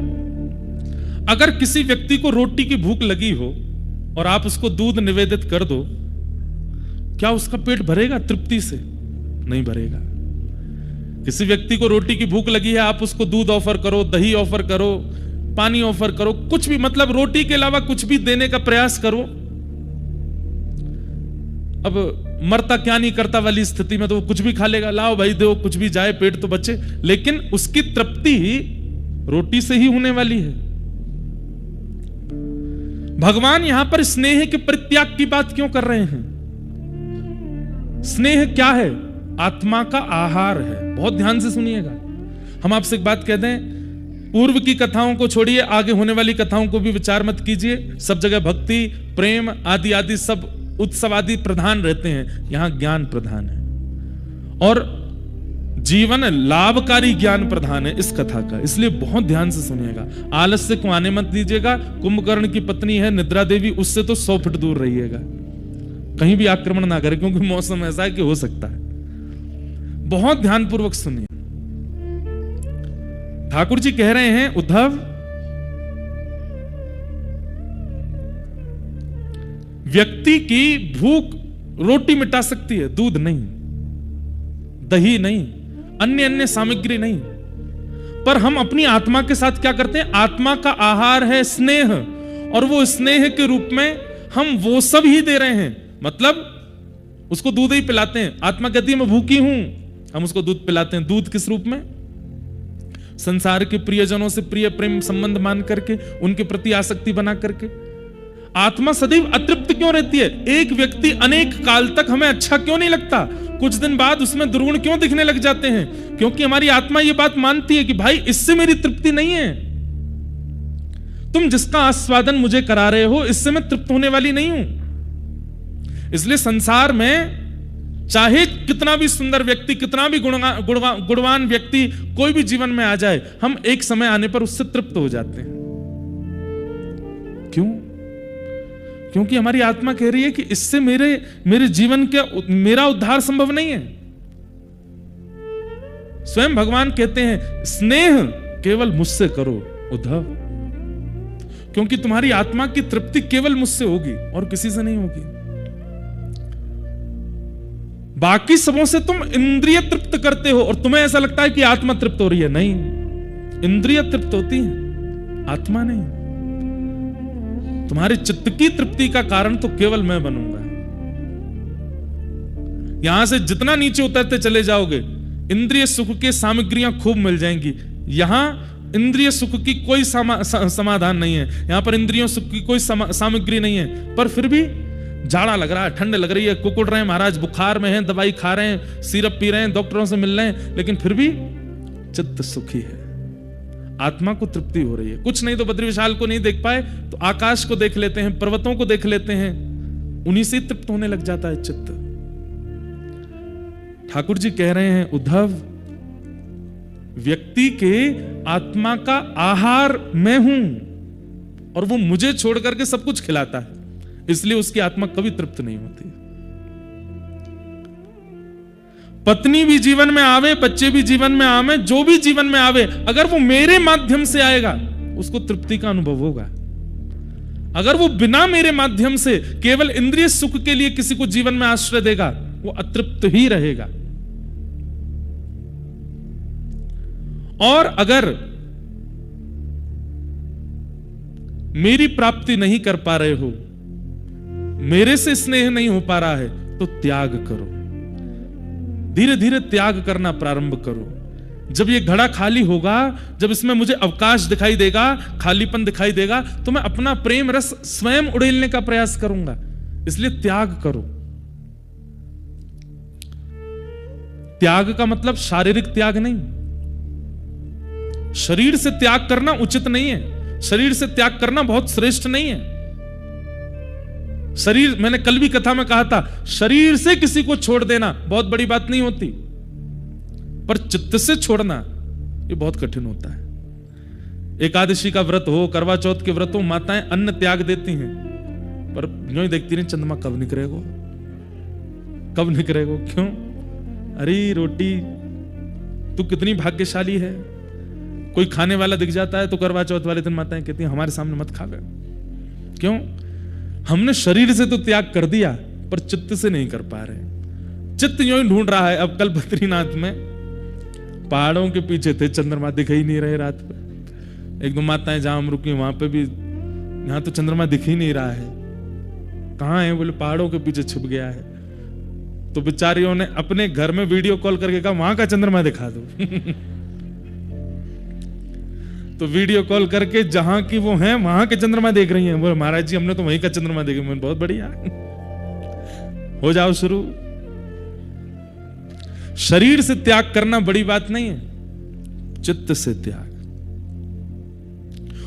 अगर किसी व्यक्ति को रोटी की भूख लगी हो और आप उसको दूध निवेदित कर दो, क्या उसका पेट भरेगा तृप्ति से? नहीं भरेगा। किसी व्यक्ति को रोटी की भूख लगी है, आप उसको दूध ऑफर करो, दही ऑफर करो, पानी ऑफर करो, कुछ भी, मतलब रोटी के अलावा कुछ भी देने का प्रयास करो। अब मरता क्या नहीं करता वाली स्थिति में तो वो कुछ भी खा लेगा, लाओ भाई दो, कुछ भी जाए, पेट तो बचे। लेकिन उसकी तृप्ति ही रोटी से ही होने वाली है। भगवान यहां पर स्नेह के परित्याग की बात क्यों कर रहे हैं? स्नेह क्या है? आत्मा का आहार है। बहुत ध्यान से सुनिएगा। हम आपसे एक बात कह दें, पूर्व की कथाओं को छोड़िए, आगे होने वाली कथाओं को भी विचार मत कीजिए। सब जगह भक्ति, प्रेम आदि आदि सब उत्सव आदि प्रधान रहते हैं, यहां ज्ञान प्रधान है और जीवन लाभकारी ज्ञान प्रधान है इस कथा का। इसलिए बहुत ध्यान से सुनिएगा। आलस्य को आने मत दीजिएगा। कुंभकर्ण की पत्नी है निद्रा देवी, उससे तो 100 फीट दूर रहिएगा, कहीं भी आक्रमण ना करे, क्योंकि मौसम ऐसा है कि हो सकता है। बहुत ध्यानपूर्वक सुनिए। ठाकुर जी कह रहे हैं, उद्धव, व्यक्ति की भूख रोटी मिटा सकती है, दूध नहीं, दही नहीं, अन्य अन्य सामग्री नहीं। पर हम अपनी आत्मा के साथ क्या करते हैं? आत्मा का आहार है स्नेह, और वो स्नेह के रूप में हम वो सब ही दे रहे हैं। मतलब उसको दूध ही पिलाते हैं। आत्मा कहती है मैं भूखी हूं, हम उसको दूध पिलाते हैं। दूध किस रूप में? संसार के प्रियजनों से प्रिय प्रेम संबंध मान करके, उनके प्रति आसक्ति बना करके। आत्मा सदैव अतृप्त क्यों रहती है? एक व्यक्ति अनेक काल तक हमें अच्छा क्यों नहीं लगता? कुछ दिन बाद उसमें दुर्गुण क्यों दिखने लग जाते हैं? क्योंकि हमारी आत्मा ये बात मानती है कि भाई इससे मेरी तृप्ति नहीं है। तुम जिसका आस्वादन मुझे करा रहे हो, इससे मैं तृप्त होने वाली नहीं हूं। इसलिए संसार में चाहे कितना भी सुंदर व्यक्ति, कितना भी गुणवान व्यक्ति कोई भी जीवन में आ जाए, हम एक समय आने पर उससे तृप्त हो जाते हैं। क्यों? क्योंकि हमारी आत्मा कह रही है कि इससे मेरे जीवन के मेरा उद्धार संभव नहीं है। स्वयं भगवान कहते हैं स्नेह केवल मुझसे करो उद्धव, क्योंकि तुम्हारी आत्मा की तृप्ति केवल मुझसे होगी और किसी से नहीं होगी। बाकी सबों से तुम इंद्रिय तृप्त करते हो और तुम्हें ऐसा लगता है कि आत्मा तृप्त हो रही है। नहीं, इंद्रिय तृप्त होती है, आत्मा नहीं। तुम्हारे चित्त की तृप्ति का कारण तो केवल मैं बनूंगा। यहां से जितना नीचे उतरते चले जाओगे, इंद्रिय सुख के सामग्रियां खूब मिल जाएंगी। यहां इंद्रिय सुख की कोई समाधान नहीं है, यहां पर इंद्रियों सुख की कोई सामग्री नहीं है, पर फिर भी जाड़ा लग रहा है, ठंड लग रही है, कुकुड़ रहे हैं महाराज, बुखार में हैं, दवाई खा रहे हैं, सिरप पी रहे हैं, डॉक्टरों से मिल रहे हैं, लेकिन फिर भी चित्त सुखी है, आत्मा को तृप्ति हो रही है। कुछ नहीं तो बद्री विशाल को नहीं देख पाए तो आकाश को देख लेते हैं, पर्वतों को देख लेते हैं, उन्हीं से तृप्त होने लग जाता है चित्त। ठाकुर जी कह रहे हैं, उद्धव, व्यक्ति के आत्मा का आहार मैं हूं और वो मुझे छोड़ करके सब कुछ खिलाता है, इसलिए उसकी आत्मा कभी तृप्त नहीं होती। पत्नी भी जीवन में आवे, बच्चे भी जीवन में आवे, जो भी जीवन में आवे, अगर वो मेरे माध्यम से आएगा उसको तृप्ति का अनुभव होगा। अगर वो बिना मेरे माध्यम से केवल इंद्रिय सुख के लिए किसी को जीवन में आश्रय देगा, वो अतृप्त ही रहेगा। और अगर मेरी प्राप्ति नहीं कर पा रहे हो, मेरे से स्नेह नहीं हो पा रहा है, तो त्याग करो, धीरे धीरे त्याग करना प्रारंभ करो। जब ये घड़ा खाली होगा, जब इसमें मुझे अवकाश दिखाई देगा, खालीपन दिखाई देगा, तो मैं अपना प्रेम रस स्वयं उड़ेलने का प्रयास करूंगा। इसलिए त्याग करो। त्याग का मतलब शारीरिक त्याग नहीं, शरीर से त्याग करना उचित नहीं है, शरीर से त्याग करना बहुत श्रेष्ठ नहीं है। शरीर, मैंने कल भी कथा में कहा था, शरीर से किसी को छोड़ देना बहुत बड़ी बात नहीं होती, पर चित्त से छोड़ना ये बहुत कठिन होता है। एकादशी का व्रत हो, करवा चौथ के व्रत हो, माताएं अन्न त्याग देती हैं, पर यूं ही देखती नहीं चंद्रमा कब निकलेगा, कब निकलेगा। क्यों? अरे रोटी, तू कितनी भाग्यशाली है। कोई खाने वाला दिख जाता है तो करवा चौथ वाले दिन माताएं कहती हैं हमारे सामने मत खा गए। क्यों? हमने शरीर से तो त्याग कर दिया, पर चित्त से नहीं कर पा रहे। चित्त यूं ही ढूंढ रहा है। अब कल बद्रीनाथ में पहाड़ों के पीछे थे, चंद्रमा दिख ही नहीं रहे रात में। एक दो माताएं जहां हम रुकी वहां पे भी, यहां तो चंद्रमा दिख ही नहीं रहा है, कहां है? बोले पहाड़ों के पीछे छिप गया है। तो बेचारियों ने अपने घर में वीडियो कॉल करके कहा वहां का चंद्रमा दिखा दो। तो वीडियो कॉल करके जहां की वो हैं वहां के चंद्रमा देख रही हैं। बोले महाराज जी हमने तो वहीं का चंद्रमा देखा। मैंने बहुत बढ़िया, हो जाओ शुरू। शरीर से त्याग करना बड़ी बात नहीं है, चित्त से त्याग।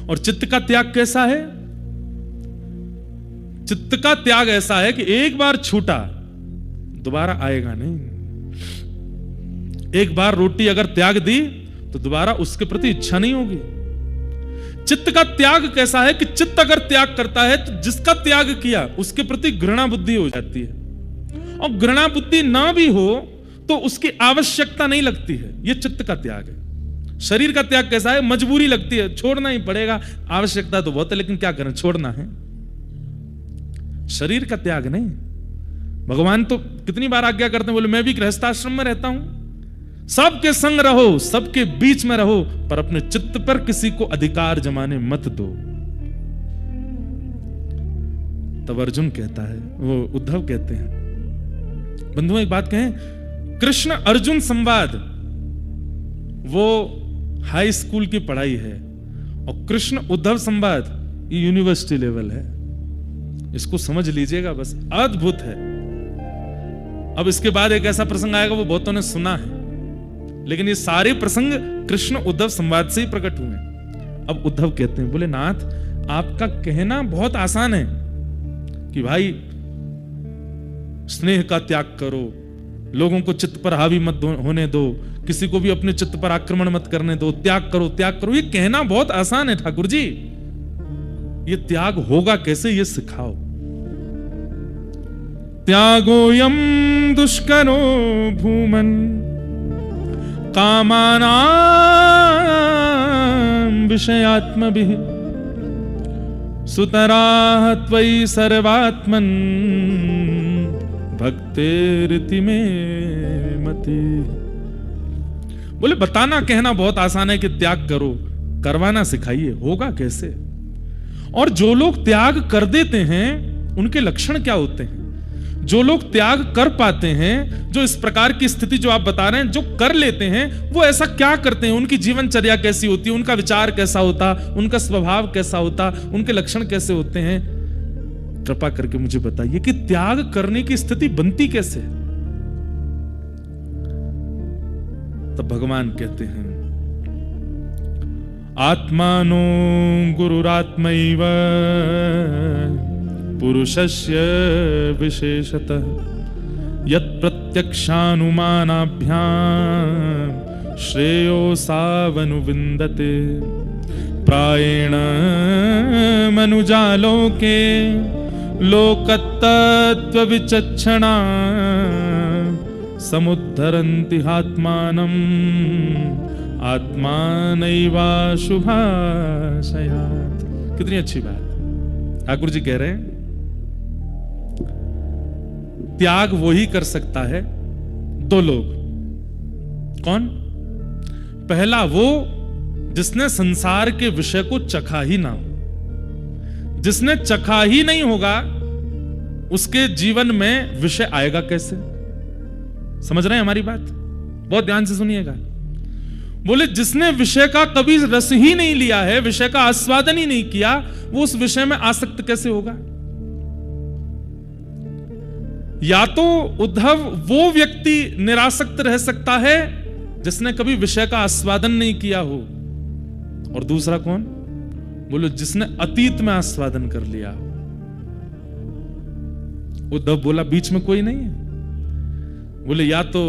और चित्त का त्याग कैसा है? चित्त का त्याग ऐसा है कि एक बार छूटा दोबारा आएगा नहीं। एक बार रोटी अगर त्याग दी तो दोबारा उसके प्रति इच्छा नहीं होगी। चित्त का त्याग कैसा है कि चित्त अगर त्याग करता है तो जिसका त्याग किया उसके प्रति घृणा बुद्धि हो जाती है, और घृणा बुद्धि ना भी हो तो उसकी आवश्यकता नहीं लगती है। यह चित्त का त्याग है। शरीर का त्याग कैसा है? मजबूरी लगती है, छोड़ना ही पड़ेगा, आवश्यकता तो बहुत है लेकिन क्या करें, छोड़ना है। शरीर का त्याग नहीं। भगवान तो कितनी बार आज्ञा करते हैं, बोले मैं भी गृहस्थाश्रम में रहता हूं, सबके संग रहो, सबके बीच में रहो, पर अपने चित्त पर किसी को अधिकार जमाने मत दो। तब अर्जुन कहता है, वो उद्धव कहते हैं, बंधुओं एक बात कहें, कृष्ण अर्जुन संवाद वो हाई स्कूल की पढ़ाई है, और कृष्ण उद्धव संवाद ये यूनिवर्सिटी लेवल है। इसको समझ लीजिएगा, बस अद्भुत है। अब इसके बाद एक ऐसा प्रसंग आएगा वो बहुतों ने सुना है, लेकिन ये सारे प्रसंग कृष्ण उद्धव संवाद से ही प्रकट हुए। अब उद्धव कहते हैं, बोले नाथ आपका कहना बहुत आसान है कि भाई स्नेह का त्याग करो, लोगों को चित्त पर हावी मत होने दो, किसी को भी अपने चित्त पर आक्रमण मत करने दो, त्याग करो त्याग करो। ये कहना बहुत आसान है ठाकुर जी, ये त्याग होगा कैसे ये सिखाओ। त्यागोयम दुष्करो भूमन कामानां विषयात्मभिः सुतराः त्वयि सर्वात्मन् भक्तेरिति मे मति। बोले बताना कहना बहुत आसान है कि त्याग करो, करवाना सिखाइए, होगा कैसे। और जो लोग त्याग कर देते हैं उनके लक्षण क्या होते हैं? जो लोग त्याग कर पाते हैं, जो इस प्रकार की स्थिति जो आप बता रहे हैं, जो कर लेते हैं, वो ऐसा क्या करते हैं? उनकी जीवनचर्या कैसी होती है? उनका विचार कैसा होता? उनका स्वभाव कैसा होता? उनके लक्षण कैसे होते हैं? कृपा करके मुझे बताइए कि त्याग करने की स्थिति बनती कैसे? तब भगवान कहते हैं, आत्मानो गुरुरात्मैव पुरुषस्य विशेषतः यत् प्रत्यक्षानुमानाभ्यां श्रेयो सावनुविन्दते प्रायेण मनुजालोके लोकतत्त्वविचक्षणा समुद्धरन्ति आत्मानम् आत्मानैवाशुभाशयात्। कितनी अच्छी बात। ठाकुर जी कह रहे हैं त्याग वो ही कर सकता है दो लोग। कौन? पहला वो जिसने संसार के विषय को चखा ही ना हो। जिसने चखा ही नहीं होगा उसके जीवन में विषय आएगा कैसे? समझ रहे हैं हमारी बात? बहुत ध्यान से सुनिएगा। बोले जिसने विषय का कभी रस ही नहीं लिया है, विषय का आस्वादन ही नहीं किया, वो उस विषय में आसक्त कैसे होगा? या तो उद्धव वो व्यक्ति निरासक्त रह सकता है जिसने कभी विषय का आस्वादन नहीं किया हो, और दूसरा कौन? बोलो जिसने अतीत में आस्वादन कर लिया हो। उद्धव बोला बीच में कोई नहीं है। बोले या तो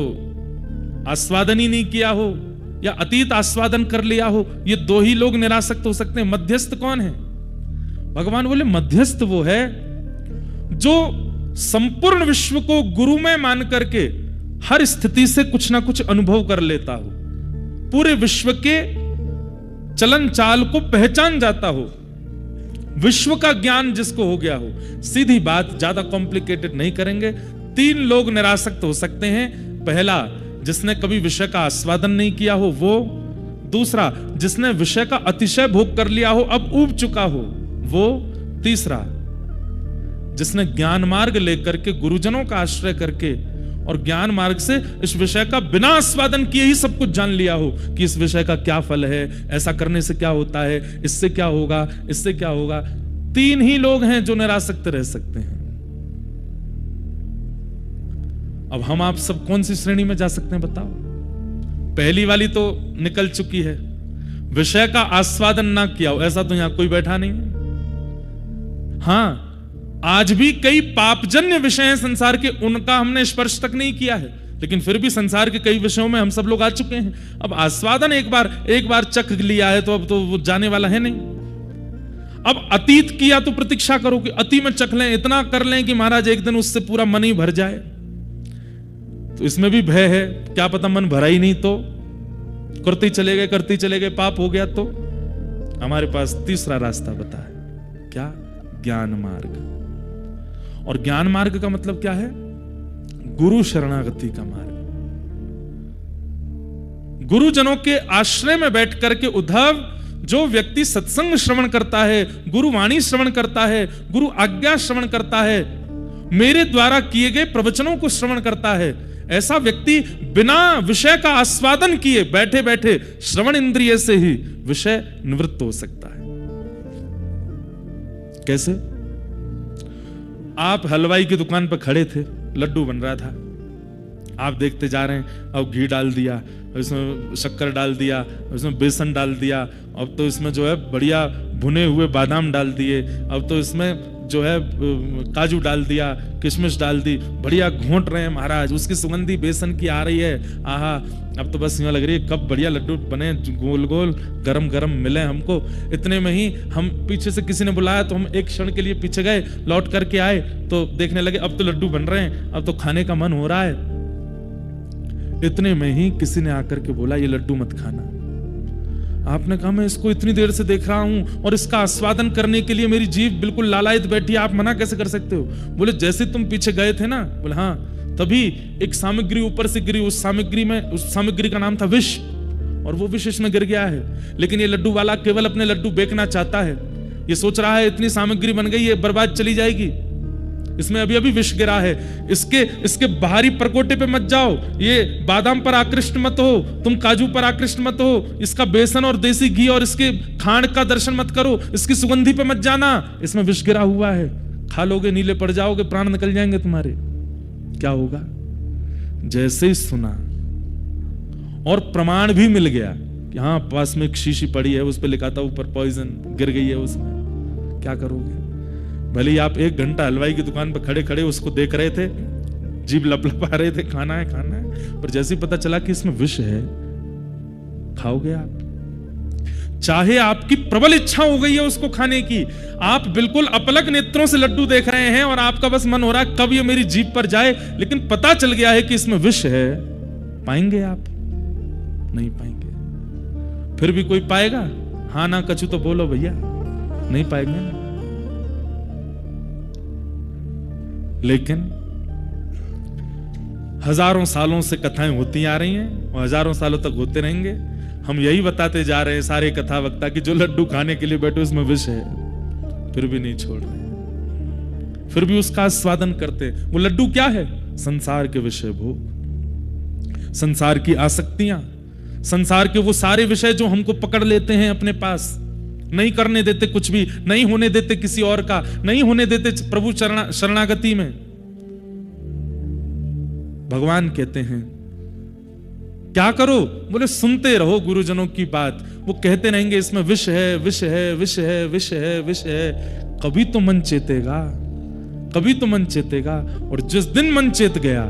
आस्वादन ही नहीं किया हो या अतीत आस्वादन कर लिया हो, ये दो ही लोग निरासक्त हो सकते हैं। मध्यस्थ कौन है? भगवान बोले मध्यस्थ वो है जो संपूर्ण विश्व को गुरु में मान करके हर स्थिति से कुछ ना कुछ अनुभव कर लेता हो, पूरे विश्व के चलन चाल को पहचान जाता हो, विश्व का ज्ञान जिसको हो गया हो। सीधी बात, ज्यादा कॉम्प्लिकेटेड नहीं करेंगे। तीन लोग निरासक्त हो सकते हैं। पहला जिसने कभी विषय का आस्वादन नहीं किया हो वो, दूसरा जिसने विषय का अतिशय भोग कर लिया हो, अब ऊब चुका हो वो, तीसरा जिसने ज्ञान मार्ग लेकर के गुरुजनों का आश्रय करके और ज्ञान मार्ग से इस विषय का बिना आस्वादन किए ही सब कुछ जान लिया हो कि इस विषय का क्या फल है, ऐसा करने से क्या होता है, इससे क्या होगा, इससे क्या होगा। तीन ही लोग हैं जो निरासक्त रह सकते हैं। अब हम आप सब कौन सी श्रेणी में जा सकते हैं बताओ? पहली वाली तो निकल चुकी है, विषय का आस्वादन ना किया हो, ऐसा तो यहां कोई बैठा नहीं है। हां, आज भी कई पापजन्य विषय हैं संसार के, उनका हमने स्पर्श तक नहीं किया है, लेकिन फिर भी संसार के कई विषयों में हम सब लोग आ चुके हैं। अब आस्वादन एक बार चख लिया है तो अब तो वो जाने वाला है नहीं। अब अतीत किया तो प्रतीक्षा करो कि अति में चख लें, इतना कर लें कि महाराज एक दिन उससे पूरा मन ही भर जाए। तो इसमें भी भय है, क्या पता मन भरा ही नहीं तो करते चले गए पाप हो गया। तो हमारे पास तीसरा रास्ता बता है, क्या? ज्ञान मार्ग। और ज्ञान मार्ग का मतलब क्या है? गुरु शरणागति का मार्ग। गुरुजनों के आश्रय में बैठ करके उद्धव, जो व्यक्ति सत्संग श्रवण करता है, गुरु वाणी श्रवण करता है, गुरु आज्ञा श्रवण करता है, मेरे द्वारा किए गए प्रवचनों को श्रवण करता है, ऐसा व्यक्ति बिना विषय का आस्वादन किए बैठे बैठे श्रवण इंद्रिय से ही विषय निवृत्त हो सकता है। कैसे? आप हलवाई की दुकान पर खड़े थे, लड्डू बन रहा था, आप देखते जा रहे हैं, अब घी डाल दिया, इसमें शक्कर डाल दिया, इसमें बेसन डाल दिया, अब तो इसमें जो है बढ़िया भुने हुए बादाम डाल दिए, अब तो इसमें जो है काजू डाल दिया, किशमिश डाल दी, बढ़िया घोंट रहे हैं महाराज, उसकी सुगंधी बेसन की आ रही है। आहा, अब तो बस यूं लग रही है कब बढ़िया लड्डू बने, गोल गोल गरम गरम मिले हमको। इतने में ही हम पीछे से किसी ने बुलाया तो हम एक क्षण के लिए पीछे गए, लौट करके आए तो देखने लगे अब तो लड्डू बन रहे हैं, अब तो खाने का मन हो रहा है। इतने में ही किसी ने आकर के बोला ये लड्डू मत खाना। आपने कहा मैं इसको इतनी देर से देख रहा हूं और इसका आस्वादन करने के लिए मेरी जीभ बिल्कुल लालायित बैठी है, आप मना कैसे कर सकते हो? बोले जैसे तुम पीछे गए थे ना, बोले हाँ, तभी एक सामग्री ऊपर से गिरी, उस सामग्री का नाम था विष, और वो विष इसमें गिर गया है। लेकिन ये लड्डू वाला केवल अपने लड्डू बेचना चाहता है, ये सोच रहा है इतनी सामग्री बन गई, ये बर्बाद चली जाएगी, इसमें अभी अभी विष गिरा है, इसके बाहरी परकोटे पे मत जाओ, ये बादाम पर आकृष्ट मत हो, तुम काजू पर आकृष्ट मत हो, इसका बेसन और देसी घी और इसके खांड का दर्शन मत करो, इसकी सुगंधी पे मत जाना, इसमें विष गिरा हुआ है, खा लोगे नीले पड़ जाओगे, प्राण निकल जाएंगे तुम्हारे। क्या होगा? जैसे ही सुना और प्रमाण भी मिल गया कि हाँ पास में एक शीशी पड़ी है, उस पर लिखा था ऊपर पॉइजन गिर गई है उसमें, क्या करोगे? भले ही आप 1 घंटा हलवाई की दुकान पर खड़े खड़े उसको देख रहे थे, जीभ लपलपा रहे थे, खाना है, पर जैसे ही पता चला कि इसमें विष है, खाओगे आप? चाहे आपकी प्रबल इच्छा हो गई है उसको खाने की, आप बिल्कुल अपलक नेत्रों से लड्डू देख रहे हैं और आपका बस मन हो रहा है कब ये मेरी जीभ पर जाए, लेकिन पता चल गया है कि इसमें विष है, पाएंगे आप? नहीं पाएंगे। फिर भी कोई पाएगा? हाँ ना कछु तो बोलो भैया, नहीं पाएंगे। लेकिन हजारों सालों से कथाएं होती आ रही हैं और हजारों सालों तक होते रहेंगे। हम यही बताते जा रहे हैं सारे कथा वक्ता कि जो लड्डू खाने के लिए बैठे उसमें विष है, फिर भी नहीं छोड़ रहे, फिर भी उसका आस्वादन करते। वो लड्डू क्या है? संसार के विषय भोग, संसार की आसक्तियां, संसार के वो सारे विषय जो हमको पकड़ लेते हैं अपने पास, नहीं करने देते कुछ भी, नहीं होने देते किसी और का, नहीं होने देते प्रभु शरणागति में। भगवान कहते हैं क्या करो? बोले सुनते रहो गुरुजनों की बात, वो कहते रहेंगे इसमें विष है, विष है, विष है, विष है, विष है। कभी तो मन चेतेगा, कभी तो मन चेतेगा, और जिस दिन मन चेत गया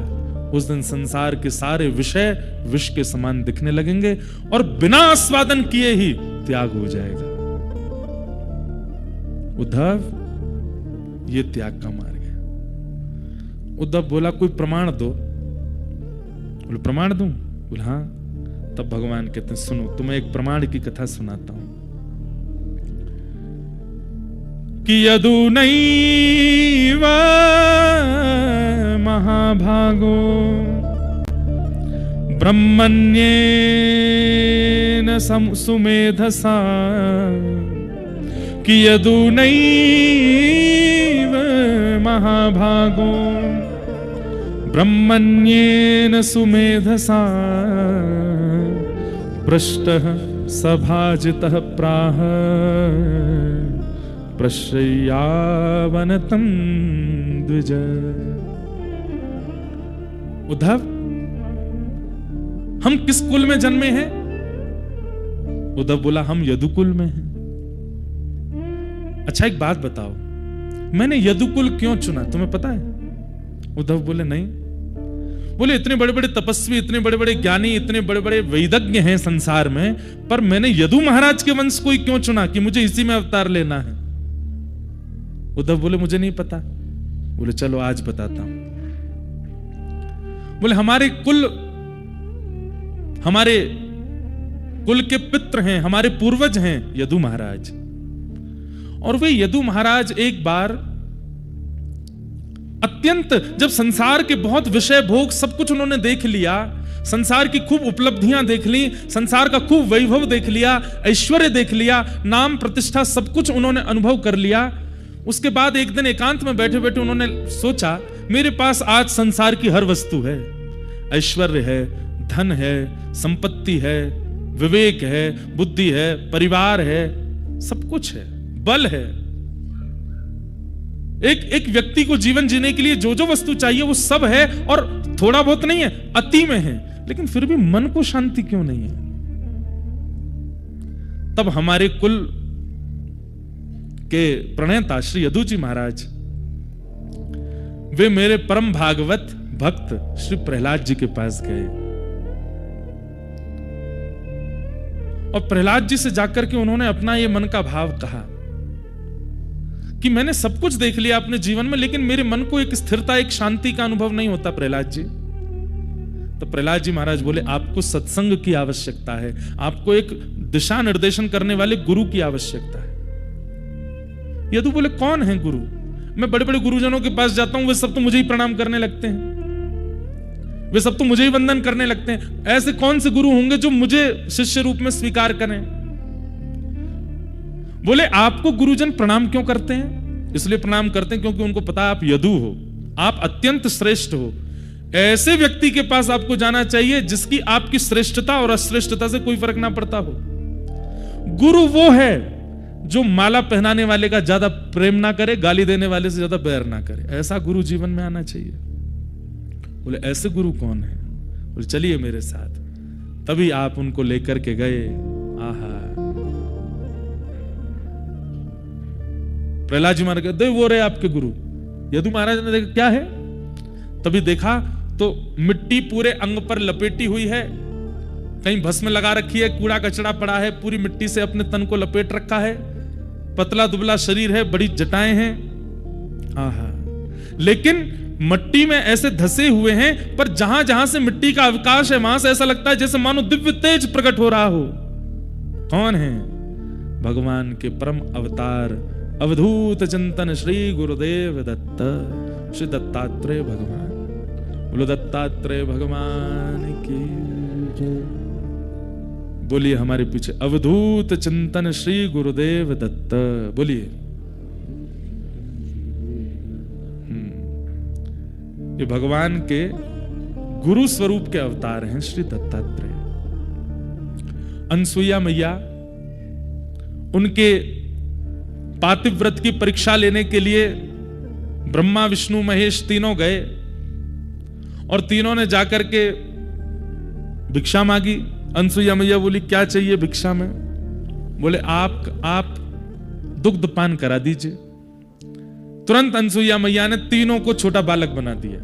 उस दिन संसार के सारे विषय विष के समान दिखने लगेंगे और बिना आस्वादन किए ही त्याग हो जाएगा। उद्धव, ये त्याग का मार्ग है। उद्धव बोला कोई प्रमाण दो। बोले प्रमाण दूं? बोले हाँ। तब भगवान कहते हैं सुनो, तुम्हें एक प्रमाण की कथा सुनाता हूं कि यदु नैव महाभागो ब्रह्मण्येन सुमेधसा, कि यदु नैव महाभागो ब्रह्मण्येन सुमेधसा, पृष्टः सभाजितः प्राह प्रश्रयावनतं द्विज। उद्धव, हम किस कुल में जन्मे हैं? उद्धव बोला हम यदुकुल में हैं। अच्छा एक बात बताओ, मैंने यदुकुल क्यों चुना, तुम्हें पता है? उद्धव बोले नहीं। बोले इतने बड़े बड़े तपस्वी, इतने बड़े बड़े ज्ञानी, इतने बड़े बड़े वैदज्ञ हैं संसार में, पर मैंने यदु महाराज के वंश को ही क्यों चुना कि मुझे इसी में अवतार लेना है? उद्धव बोले मुझे नहीं पता। बोले चलो आज बताता हूं। बोले हमारे कुल के पितृ हैं, हमारे पूर्वज हैं यदु महाराज, और वे यदु महाराज एक बार अत्यंत, जब संसार के बहुत विषय भोग सब कुछ उन्होंने देख लिया, संसार की खूब उपलब्धियां देख ली, संसार का खूब वैभव देख लिया, ऐश्वर्य देख लिया, नाम प्रतिष्ठा सब कुछ उन्होंने अनुभव कर लिया। उसके बाद एक दिन एकांत में बैठे बैठे उन्होंने सोचा मेरे पास आज संसार की हर वस्तु है, ऐश्वर्य है, धन है, संपत्ति है, विवेक है, बुद्धि है, परिवार है, सब कुछ है, बल है। एक व्यक्ति को जीवन जीने के लिए जो जो वस्तु चाहिए वो सब है, और थोड़ा बहुत नहीं है, अति में है, लेकिन फिर भी मन को शांति क्यों नहीं है? तब हमारे कुल के प्रणेता श्री यदु जी महाराज, वे मेरे परम भागवत भक्त श्री प्रहलाद जी के पास गए, और प्रहलाद जी से जाकर के उन्होंने अपना ये मन का भाव कहा कि मैंने सब कुछ देख लिया अपने जीवन में, लेकिन मेरे मन को एक स्थिरता, एक शांति का अनुभव नहीं होता प्रहलाद जी। तो प्रहलाद जी महाराज बोले आपको सत्संग की आवश्यकता है, आपको एक दिशा निर्देशन करने वाले गुरु की आवश्यकता है। यदु बोले कौन है गुरु? मैं बड़े बड़े गुरुजनों के पास जाता हूं, वे सब तो मुझे ही प्रणाम करने लगते हैं, वे सब तो मुझे ही वंदन करने लगते हैं, ऐसे कौन से गुरु होंगे जो मुझे शिष्य रूप में स्वीकार करें? बोले आपको गुरुजन प्रणाम क्यों करते हैं? इसलिए प्रणाम करते हैं क्योंकि उनको पता है आप यदु हो, आप अत्यंत श्रेष्ठ हो। ऐसे व्यक्ति के पास आपको जाना चाहिए जिसकी आपकी श्रेष्ठता और अश्रेष्ठता से कोई फर्क ना पड़ता हो। गुरु वो है जो माला पहनाने वाले का ज्यादा प्रेम ना करे, गाली देने वाले से ज्यादा बैर ना करे। ऐसा गुरु जीवन में आना चाहिए। बोले ऐसे गुरु कौन है? बोले चलिए मेरे साथ। तभी आप उनको लेकर के गए। आहा, प्रहलाद जी महाराज कहते वो रहे आपके गुरु। यदु महाराज ने देखा क्या है, तभी देखा तो मिट्टी पूरे अंग पर लपेटी हुई है, कहीं भस्म लगा रखी है, कूड़ा कचड़ा पड़ा है, पूरी मिट्टी से अपने तन को लपेट रखा है, पतला दुबला शरीर है, बड़ी जटाएं हैं। आहा, लेकिन मिट्टी में ऐसे धसे हुए हैं, पर जहां जहां से मिट्टी का अवकाश है वहां से ऐसा लगता है जैसे मानो दिव्य तेज प्रकट हो रहा हो। कौन है? भगवान के परम अवतार अवधूत चिंतन श्री गुरुदेव दत्त, श्री दत्तात्रेय भगवान। बोलो दत्तात्रेय भगवान की जय। बोलिए हमारे पीछे अवधूत चिंतन श्री गुरुदेव दत्त। बोलिए। ये भगवान के गुरु स्वरूप के अवतार हैं श्री दत्तात्रेय। अनसुईया मैया उनके पातिव्रत की परीक्षा लेने के लिए ब्रह्मा विष्णु महेश तीनों गए और तीनों ने जाकर के भिक्षा मांगी। अनसुईया मैया बोली क्या चाहिए भिक्षा में? बोले आप दुग्ध पान करा दीजिए। तुरंत अनसुईया मैया ने तीनों को छोटा बालक बना दिया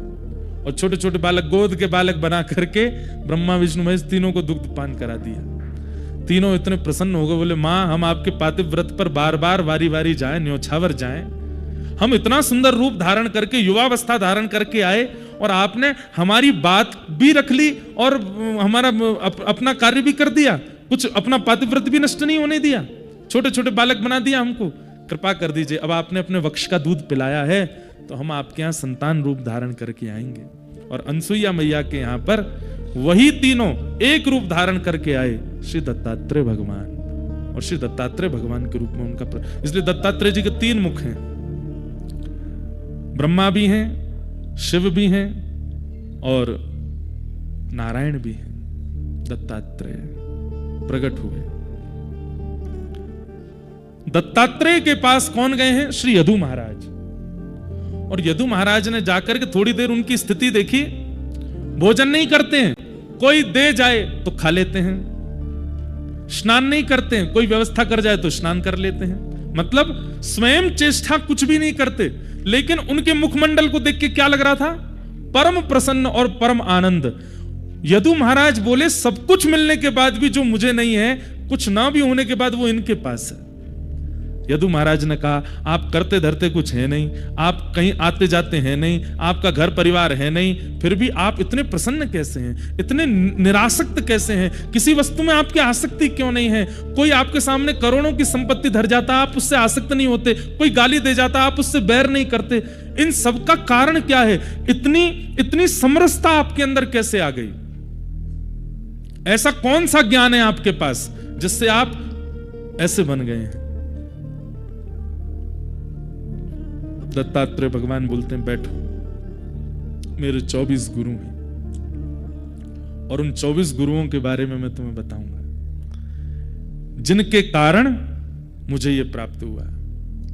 और छोटे छोटे बालक, गोद के बालक बना करके ब्रह्मा विष्णु महेश तीनों को दुग्ध पान करा दिया। तीनों इतने प्रसन्न हो गए, बोले मां हम आपके पातिव्रत पर बार बार वारी वारी जाएं, न्योछावर जाएं। हम इतना सुंदर रूप धारण करके, युवावस्था धारण करके आए और आपने हमारी बात भी रख ली और हमारा अपना कार्य भी कर दिया, कुछ अपना पातिव्रत भी नष्ट नहीं होने दिया, छोटे छोटे बालक बना दिया हमको। कृपा कर दीजिए, अब आपने अपने वक्ष का दूध पिलाया है तो हम आपके यहाँ संतान रूप धारण करके आएंगे। और अनसुईया मैया के यहाँ पर वही तीनों एक रूप धारण करके आए, श्री दत्तात्रेय भगवान। और श्री दत्तात्रेय भगवान के रूप में उनका इसलिए दत्तात्रेय जी के 3 मुख हैं, ब्रह्मा भी हैं, शिव भी हैं और नारायण भी हैं। दत्तात्रेय प्रकट हुए। दत्तात्रेय के पास कौन गए हैं? श्री यदु महाराज। और यदु महाराज ने जाकर के थोड़ी देर उनकी स्थिति देखी। भोजन नहीं करते हैं, कोई दे जाए तो खा लेते हैं। स्नान नहीं करते हैं, कोई व्यवस्था कर जाए तो स्नान कर लेते हैं। मतलब स्वयं चेष्टा कुछ भी नहीं करते। लेकिन उनके मुखमंडल को देख के क्या लग रहा था? परम प्रसन्न और परम आनंद। यदु महाराज बोले सब कुछ मिलने के बाद भी जो मुझे नहीं है, कुछ ना भी होने के बाद वो इनके पास है। यदु महाराज ने कहा आप करते धरते कुछ है नहीं, आप कहीं आते जाते हैं नहीं, आपका घर परिवार है नहीं, फिर भी आप इतने प्रसन्न कैसे हैं, इतने निरासक्त कैसे हैं? किसी वस्तु में आपकी आसक्ति क्यों नहीं है? कोई आपके सामने करोड़ों की संपत्ति धर जाता, आप उससे आसक्त नहीं होते, कोई गाली दे जाता, आप उससे बैर नहीं करते। इन सब का कारण क्या है? इतनी समरसता आपके अंदर कैसे आ गई? ऐसा कौन सा ज्ञान है आपके पास जिससे आप ऐसे बन गए हैं? दत्तात्रेय भगवान बोलते हैं बैठो, मेरे 24 गुरु हैं और उन 24 गुरुओं के बारे में मैं तुम्हें बताऊंगा जिनके कारण मुझे यह प्राप्त हुआ।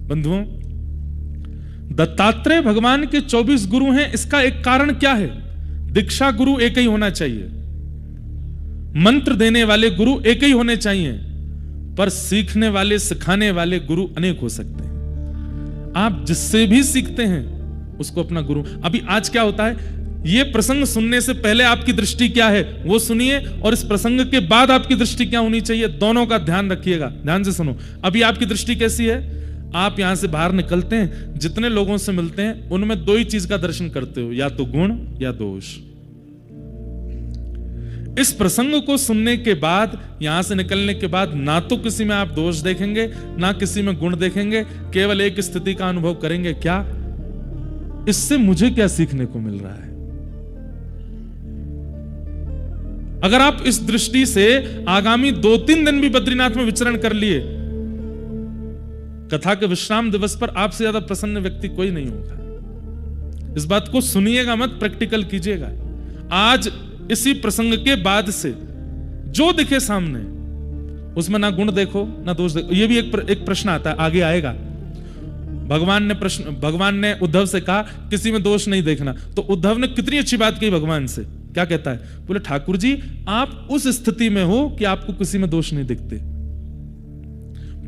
बंधुओं, दत्तात्रेय भगवान के 24 गुरु हैं, इसका एक कारण क्या है? दीक्षा गुरु एक ही होना चाहिए, मंत्र देने वाले गुरु एक ही होने चाहिए, पर सीखने वाले, सिखाने वाले गुरु अनेक हो सकते हैं। आप जिससे भी सीखते हैं उसको अपना गुरु। अभी आज क्या होता है, ये प्रसंग सुनने से पहले आपकी दृष्टि क्या है वो सुनिए, और इस प्रसंग के बाद आपकी दृष्टि क्या होनी चाहिए, दोनों का ध्यान रखिएगा। ध्यान से सुनो। अभी आपकी दृष्टि कैसी है? आप यहां से बाहर निकलते हैं, जितने लोगों से मिलते हैं उनमें 2 ही चीज का दर्शन करते हो, या तो गुण या दोष। इस प्रसंग को सुनने के बाद, यहां से निकलने के बाद, ना तो किसी में आप दोष देखेंगे, ना किसी में गुण देखेंगे, केवल एक स्थिति का अनुभव करेंगे, क्या इससे मुझे क्या सीखने को मिल रहा है। अगर आप इस दृष्टि से आगामी 2-3 दिन भी बद्रीनाथ में विचरण कर लिए कथा के विश्राम दिवस पर आपसे ज्यादा प्रसन्न व्यक्ति कोई नहीं होगा। इस बात को सुनिएगा मत, प्रैक्टिकल कीजिएगा। आज इसी प्रसंग के बाद से जो दिखे सामने उसमें ना गुण देखो ना दोष देखो। ये भी एक प्रश्न आता है, आगे आएगा। भगवान ने उद्धव से कहा किसी में दोष नहीं देखना, तो उद्धव ने कितनी अच्छी बात कही भगवान से। क्या कहता है? बोले ठाकुर जी आप उस स्थिति में हो कि आपको किसी में दोष नहीं दिखते।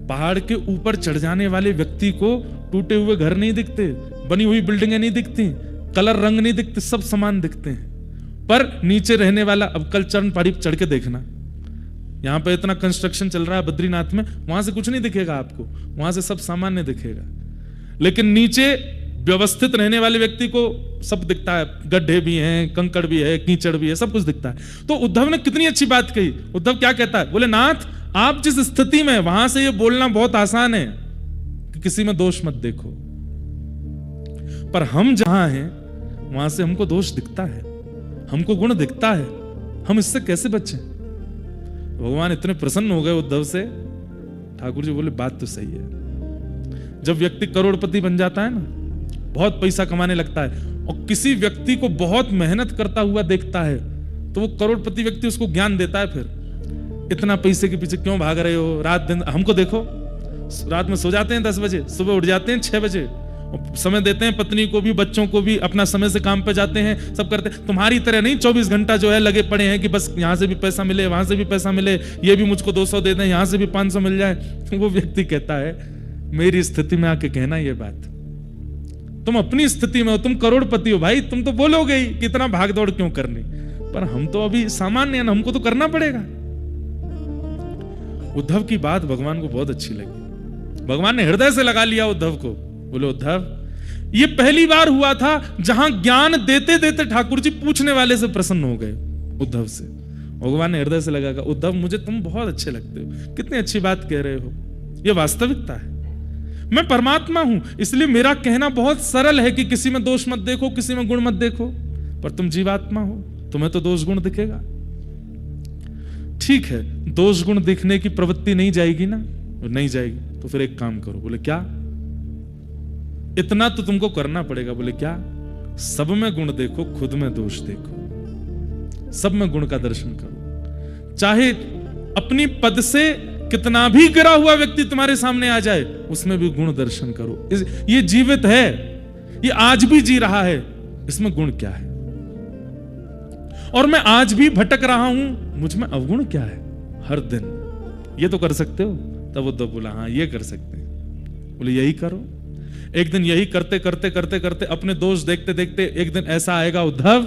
पहाड़ के ऊपर चढ़ जाने वाले व्यक्ति को टूटे हुए घर नहीं दिखते, बनी हुई बिल्डिंगें नहीं दिखती, कलर रंग नहीं दिखते, सब समान दिखते हैं। पर नीचे रहने वाला, अब कल चरण पहाड़ी चढ़ के देखना, यहां पे इतना कंस्ट्रक्शन चल रहा है बद्रीनाथ में, वहां से कुछ नहीं दिखेगा आपको, वहां से सब सामान्य दिखेगा। लेकिन नीचे व्यवस्थित रहने वाले व्यक्ति को सब दिखता है, गड्ढे भी हैं, कंकड़ भी है, कीचड़ भी है, सब कुछ दिखता है। तो उद्धव ने कितनी अच्छी बात कही। उद्धव क्या कहता है? बोले नाथ आप जिस स्थिति में, वहां से ये बोलना बहुत आसान है कि किसी में दोष मत देखो, पर हम जहां हैं वहां से हमको दोष दिखता है, हमको गुण दिखता है, हम इससे कैसे बचें? भगवान इतने प्रसन्न हो गए उद्धव से। ठाकुर जी बोले बात तो सही है। जब व्यक्ति करोड़पति बन जाता है ना, बहुत पैसा कमाने लगता है, और किसी व्यक्ति को बहुत मेहनत करता हुआ देखता है, तो वो करोड़पति व्यक्ति उसको ज्ञान देता है, फिर इतना पैसे के पीछे क्यों भाग रहे हो, रात दिन हमको देखो, रात में सो जाते हैं 10 बजे, सुबह उठ जाते हैं 6 बजे, समय देते हैं पत्नी को भी, बच्चों को भी, अपना समय से काम पे जाते हैं, सब करते हैं। तुम्हारी तरह नहीं 24 घंटा जो है लगे पड़े हैं कि बस यहां से भी पैसा मिले, वहां से भी पैसा मिले, ये भी मुझको 200 दे दें, यहां से भी 500 मिल जाए। वो व्यक्ति कहता है मेरी स्थिति में आके कहना ये बात, तुम अपनी स्थिति में हो, तुम करोड़पति हो भाई, तुम तो बोलोगे ही कि इतना भाग दौड़ क्यों करनी, पर हम तो अभी सामान्य हैं, हमको तो करना पड़ेगा। उद्धव की बात भगवान को बहुत अच्छी लगी। भगवान ने हृदय से लगा लिया उद्धव को। बोले उद्धव ये पहली बार हुआ था जहां ज्ञान देते देते ठाकुर जी पूछने वाले से प्रसन्न हो गए उद्धव से। भगवान ने हृदय से लगा, उद्धव मुझे तुम बहुत अच्छे लगते हो, कितनी अच्छी बात कह रहे हो, ये वास्तविकता है। मैं परमात्मा हूं, इसलिए मेरा कहना बहुत सरल है कि किसी में दोष मत देखो, किसी में गुण मत देखो, पर तुम जीवात्मा हो, तुम्हें तो दोष गुण दिखेगा। ठीक है, दोष गुण दिखने की प्रवृत्ति नहीं जाएगी ना, नहीं जाएगी तो फिर एक काम करो। बोले क्या? इतना तो तुमको करना पड़ेगा। बोले क्या? सब में गुण देखो, खुद में दोष देखो, सब में गुण का दर्शन करो। चाहे अपनी पद से कितना भी गिरा हुआ व्यक्ति तुम्हारे सामने आ जाए, उसमें भी गुण दर्शन करो। ये जीवित है, ये आज भी जी रहा है, इसमें गुण क्या है? और मैं आज भी भटक रहा हूं, मुझ में अवगुण क्या है? हर दिन ये तो कर सकते हो। तब उद्धव बोला हाँ ये कर सकते हैं। बोले यही करो। एक दिन यही करते करते करते करते अपने दोष देखते देखते एक दिन ऐसा आएगा उद्धव,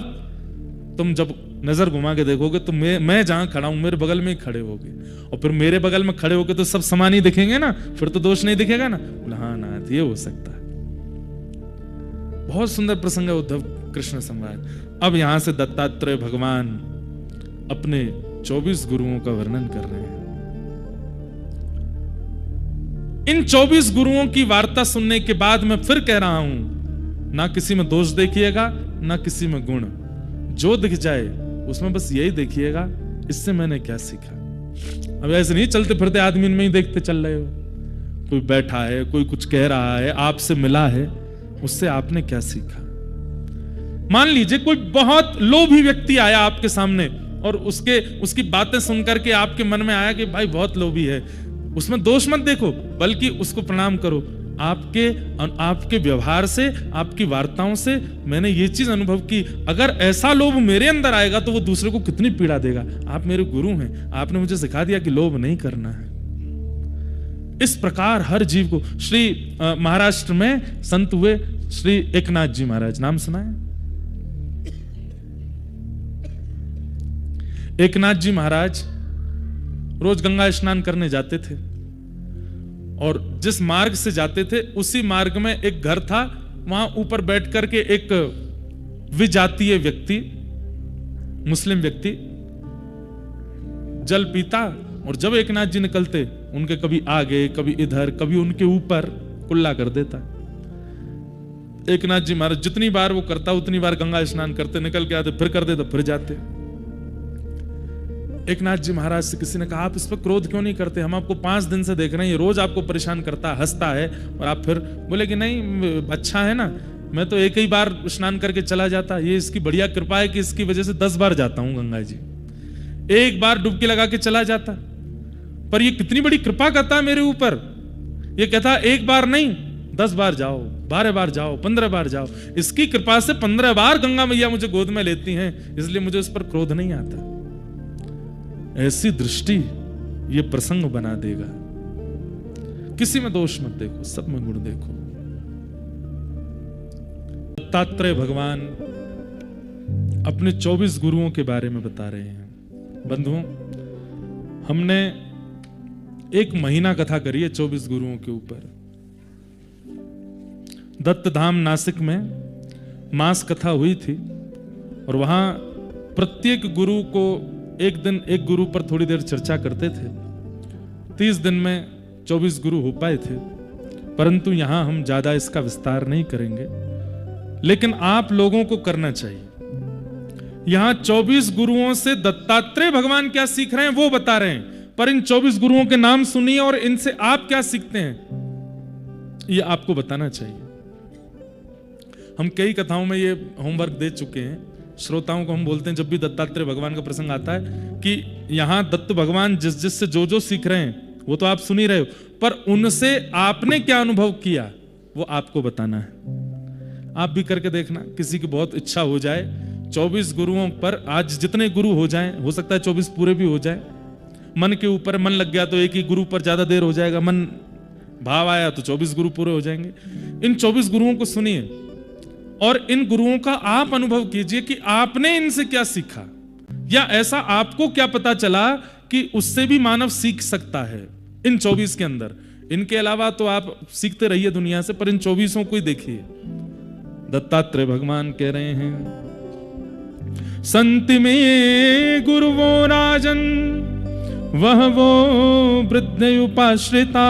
तुम जब नजर घुमा के देखोगे तो मैं जहां खड़ा हूं मेरे बगल में ही खड़े होगे, और फिर मेरे बगल में खड़े होगे तो सब समान ही दिखेंगे ना, फिर तो दोष नहीं दिखेगा ना। बोला हाँ नाथ ये हो सकता है। बहुत सुंदर प्रसंग है उद्धव कृष्ण संवाद। अब यहां से दत्तात्रेय भगवान अपने 24 गुरुओं का वर्णन कर रहे हैं। इन 24 गुरुओं की वार्ता सुनने के बाद मैं फिर कह रहा हूं, ना किसी में दोष देखिएगा ना किसी में गुण, जो दिख जाए उसमें बस यही देखिएगा इससे मैंने क्या सीखा। अब ऐसे नहीं चलते फिरते आदमी में ही देखते चल रहे हो, कोई बैठा है, कोई कुछ कह रहा है, आपसे मिला है, उससे आपने क्या सीखा। मान लीजिए कोई बहुत लोभी व्यक्ति आया आपके सामने और उसकी बातें सुनकर के आपके मन में आया कि भाई बहुत लोभी है, उसमें दोष मत देखो, बल्कि उसको प्रणाम करो। आपके व्यवहार से, आपकी वार्ताओं से मैंने ये चीज अनुभव की, अगर ऐसा लोभ मेरे अंदर आएगा तो वो दूसरे को कितनी पीड़ा देगा। आप मेरे गुरु हैं, आपने मुझे सिखा दिया कि लोभ नहीं करना है। इस प्रकार हर जीव को, श्री महाराष्ट्र में संत हुए श्री एकनाथ जी महाराज, नाम सुना है? एकनाथ जी महाराज रोज गंगा स्नान करने जाते थे, और जिस मार्ग से जाते थे उसी मार्ग में एक घर था, वहां ऊपर बैठ करके एक विजातीय व्यक्ति, मुस्लिम व्यक्ति जल पीता, और जब एकनाथ जी निकलते उनके कभी आगे कभी इधर कभी उनके ऊपर कुल्ला कर देता। एकनाथ जी महाराज जितनी बार वो करता उतनी बार गंगा स्नान करते, निकल के आते, फिर कर देते, फिर जाते। एकनाथ जी महाराज से किसी ने कहा, आप इस पर क्रोध क्यों नहीं करते, हम आपको 5 दिन से देख रहे हैं, ये रोज आपको परेशान करता है, हंसता है, और आप फिर बोले कि नहीं अच्छा है ना, मैं तो एक ही बार स्नान करके चला जाता, ये इसकी बढ़िया कृपा है कि इसकी वजह से 10 बार जाता हूं गंगा जी, एक बार डुबकी लगा के चला जाता, पर ये कितनी बड़ी कृपा करता है मेरे ऊपर, ये कहता एक बार नहीं 10 बार जाओ, 12 बार जाओ, 15 बार जाओ, इसकी कृपा से 15 बार गंगा मैया मुझे गोद में लेती हैं, इसलिए मुझे उस पर क्रोध नहीं आता। ऐसी दृष्टि ये प्रसंग बना देगा। किसी में दोष मत देखो, सब में गुण देखो। दत्तात्रेय भगवान अपने 24 गुरुओं के बारे में बता रहे हैं। बंधुओं, हमने 1 महीना कथा करी है 24 गुरुओं के ऊपर। दत्त धाम नासिक में मास कथा हुई थी, और वहां प्रत्येक गुरु को एक दिन एक गुरु पर थोड़ी देर चर्चा करते थे। 30 दिन में 24 गुरु हो पाए थे, परंतु यहां हम ज्यादा इसका विस्तार नहीं करेंगे, लेकिन आप लोगों को करना चाहिए। यहां 24 गुरुओं से दत्तात्रेय भगवान क्या सीख रहे हैं वो बता रहे हैं, पर इन 24 गुरुओं के नाम सुनिए और इनसे आप क्या सीखते हैं ये आपको बताना चाहिए। हम कई कथाओं में ये होमवर्क दे चुके हैं, श्रोताओं को हम बोलते हैं जब भी दत्तात्रेय भगवान का प्रसंग आता है कि यहां दत्त भगवान जिस जिससे जो जो सीख रहे हैं वो तो आप सुन ही रहे हो, पर उनसे आपने क्या अनुभव किया वो आपको बताना है। आप भी करके देखना, किसी की बहुत इच्छा हो जाए 24 गुरुओं पर, आज जितने गुरु हो जाएं, हो सकता है 24 पूरे भी हो जाए, मन के ऊपर मन लग गया तो एक ही गुरु पर ज्यादा देर हो जाएगा, मन भाव आया तो 24 गुरु पूरे हो जाएंगे। इन 24 गुरुओं को सुनिए और इन गुरुओं का आप अनुभव कीजिए कि आपने इनसे क्या सीखा, या ऐसा आपको क्या पता चला कि उससे भी मानव सीख सकता है इन 24 के अंदर। इनके अलावा तो आप सीखते रहिए दुनिया से, पर इन 24 को ही देखिए। दत्तात्रेय भगवान कह रहे हैं, संत में गुरुवो राजन वह वो वृद्ध उपाश्रिता,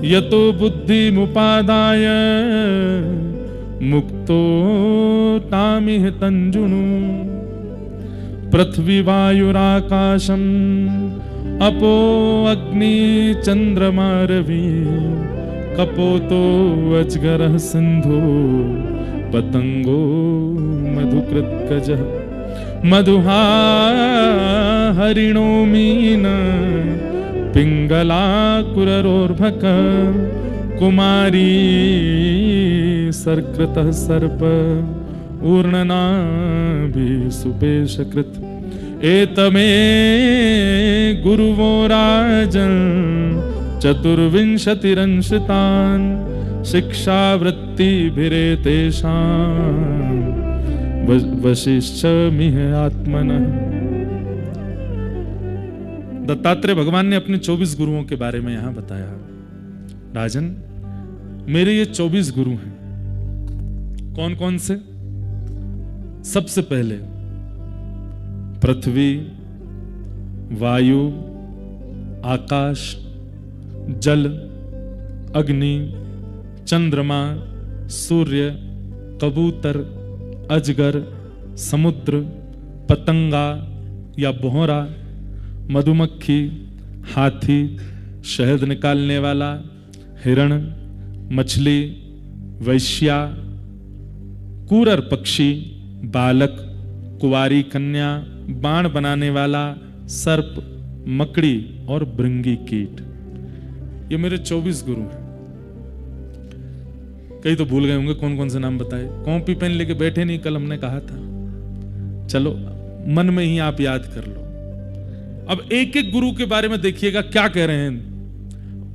यतो बुद्धि मुपादाय मुक्तो तामिह तंजुनु, पृथ्वी वायुराकाशम अपो अग्नि चंद्रमा रवि, कपोतो अजगरः सिंधु पतंगो मधुकृत गजः, मधुहा हरिणो मीन पिंगला कुररोर्भक, कुमारी सर्कृतः सर्प ऊर्णनाभि सुपेशकृत, एतमे गुरुवो राजन् चतुर्विंशतिरंशितान्, शिक्षावृत्तिभिरेतेषां वशिष्ठमिह आत्मनः। दत्तात्रेय भगवान ने अपने 24 गुरुओं के बारे में यहां बताया। राजन, मेरे ये 24 गुरु हैं। कौन कौन से? सबसे पहले पृथ्वी, वायु, आकाश, जल, अग्नि, चंद्रमा, सूर्य, कबूतर, अजगर, समुद्र, पतंगा या भौरा, मधुमक्खी, हाथी, शहद निकालने वाला, हिरण, मछली, वैश्या, कूरर पक्षी, बालक, कुवारी कन्या, बाण बनाने वाला, सर्प, मकड़ी और भृंगी कीट। ये मेरे 24 गुरु हैं। कई तो भूल गए होंगे कौन कौन से नाम बताए, कॉपी पेन लेके बैठे नहीं, कल हमने कहा था। चलो मन में ही आप याद कर लो। अब एक एक गुरु के बारे में देखिएगा क्या कह रहे हैं।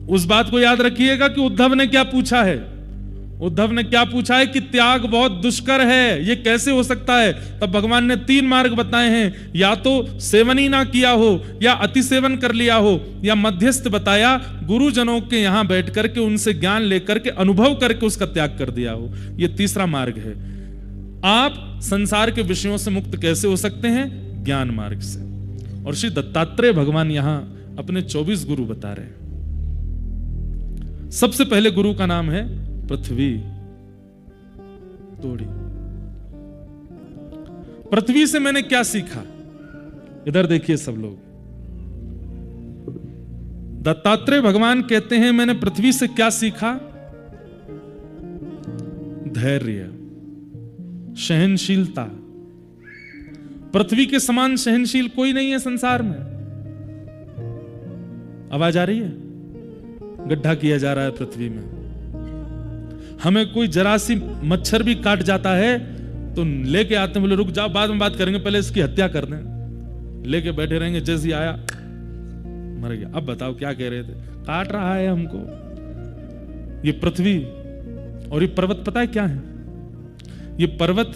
उस बात को याद रखिएगा कि उद्धव ने क्या पूछा है। उद्धव ने क्या पूछा है कि त्याग बहुत दुष्कर है, ये कैसे हो सकता है। तब भगवान ने 3 मार्ग बताए हैं, या तो सेवन ही ना किया हो, या अति सेवन कर लिया हो, या मध्यस्थ बताया, गुरुजनों के यहां बैठ करके उनसे ज्ञान लेकर के अनुभव करके उसका त्याग कर दिया हो। ये तीसरा मार्ग है। आप संसार के विषयों से मुक्त कैसे हो सकते हैं? ज्ञान मार्ग से। और श्री दत्तात्रेय भगवान यहां अपने 24 गुरु बता रहे हैं। सबसे पहले गुरु का नाम है पृथ्वी। तोड़ी। पृथ्वी से मैंने क्या सीखा? इधर देखिए सब लोग। दत्तात्रेय भगवान कहते हैं मैंने पृथ्वी से क्या सीखा? धैर्य, सहनशीलता। पृथ्वी के समान सहनशील कोई नहीं है संसार में। आवाज आ रही है? गड्ढा किया जा रहा है पृथ्वी में। हमें कोई जरा सी मच्छर भी काट जाता है तो लेके आते हैं, बोले रुक जाओ बाद में बात करेंगे, पहले इसकी हत्या कर दें। लेके बैठे रहेंगे, जैसे आया मर गया। अब बताओ क्या कह रहे थे? काट रहा है हमको। ये पृथ्वी और ये पर्वत पता है क्या है? ये पर्वत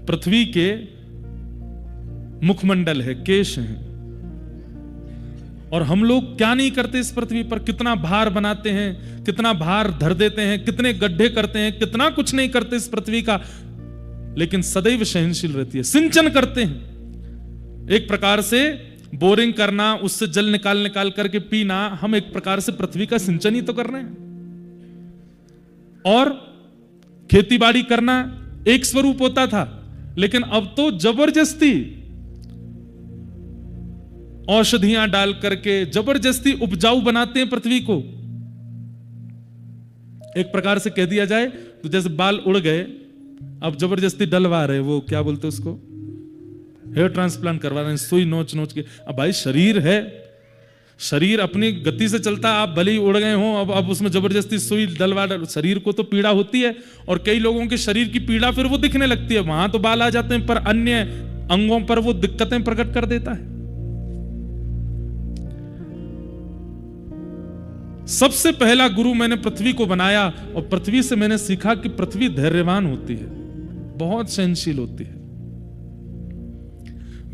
पृथ्वी के मुखमंडल है, केश है। और हम लोग क्या नहीं करते इस पृथ्वी पर? कितना भार बनाते हैं, कितना भार धर देते हैं, कितने गड्ढे करते हैं, कितना कुछ नहीं करते इस पृथ्वी का, लेकिन सदैव सहनशील रहती है। सिंचन करते हैं, एक प्रकार से बोरिंग करना, उससे जल निकाल निकाल करके पीना, हम एक प्रकार से पृथ्वी का सिंचन ही तो कर रहे हैं। और खेतीबाड़ी करना एक स्वरूप होता था, लेकिन अब तो जबरदस्ती औषधियां डाल करके जबरदस्ती उपजाऊ बनाते हैं पृथ्वी को। एक प्रकार से कह दिया जाए तो जैसे बाल उड़ गए, अब जबरदस्ती डलवा रहे, वो क्या बोलते उसको, हेयर ट्रांसप्लांट करवा रहे हैं, सुई नोच नोच के। अब भाई शरीर है, शरीर अपनी गति से चलता है, आप भले ही उड़ गए हो, अब उसमें जबरदस्ती सुई डलवा, शरीर को तो पीड़ा होती है। और कई लोगों के शरीर की पीड़ा फिर वो दिखने लगती है, वहां तो बाल आ जाते हैं, पर अन्य अंगों पर वो दिक्कतें प्रकट कर देता है। सबसे पहला गुरु मैंने पृथ्वी को बनाया, और पृथ्वी से मैंने सीखा कि पृथ्वी धैर्यवान होती है, बहुत सहनशील होती है।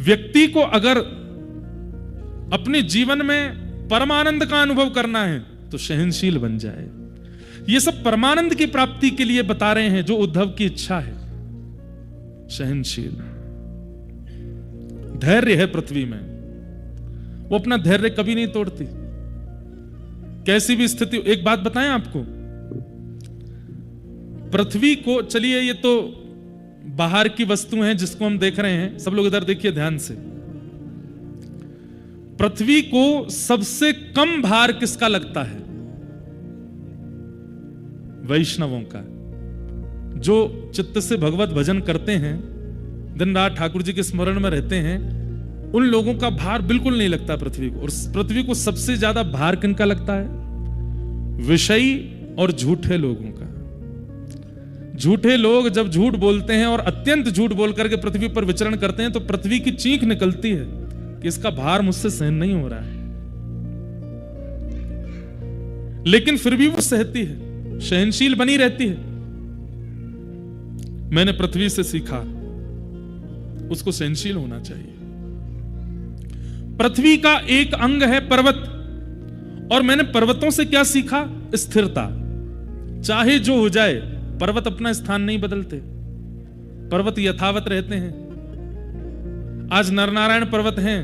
व्यक्ति को अगर अपने जीवन में परमानंद का अनुभव करना है तो सहनशील बन जाए। ये सब परमानंद की प्राप्ति के लिए बता रहे हैं, जो उद्धव की इच्छा है। सहनशील, धैर्य है पृथ्वी में, वो अपना धैर्य कभी नहीं तोड़ती, कैसी भी स्थिति। एक बात बताएं आपको, पृथ्वी को, चलिए ये तो बाहर की वस्तु हैं जिसको हम देख रहे हैं, सब लोग इधर देखिए ध्यान से। पृथ्वी को सबसे कम भार किसका लगता है? वैष्णवों का, जो चित्त से भगवत भजन करते हैं, दिन रात ठाकुर जी के स्मरण में रहते हैं, उन लोगों का भार बिल्कुल नहीं लगता पृथ्वी को। और पृथ्वी को सबसे ज्यादा भार किनका लगता है? विषयी और झूठे लोगों का। झूठे लोग जब झूठ बोलते हैं और अत्यंत झूठ बोल करके पृथ्वी पर विचरण करते हैं, तो पृथ्वी की चीख निकलती है कि इसका भार मुझसे सहन नहीं हो रहा है, लेकिन फिर भी वो सहती है, सहनशील बनी रहती है। मैंने पृथ्वी से सीखा उसको सहनशील होना चाहिए। पृथ्वी का एक अंग है पर्वत, और मैंने पर्वतों से क्या सीखा? स्थिरता। चाहे जो हो जाए, पर्वत अपना स्थान नहीं बदलते, पर्वत यथावत रहते हैं। आज नरनारायण पर्वत हैं,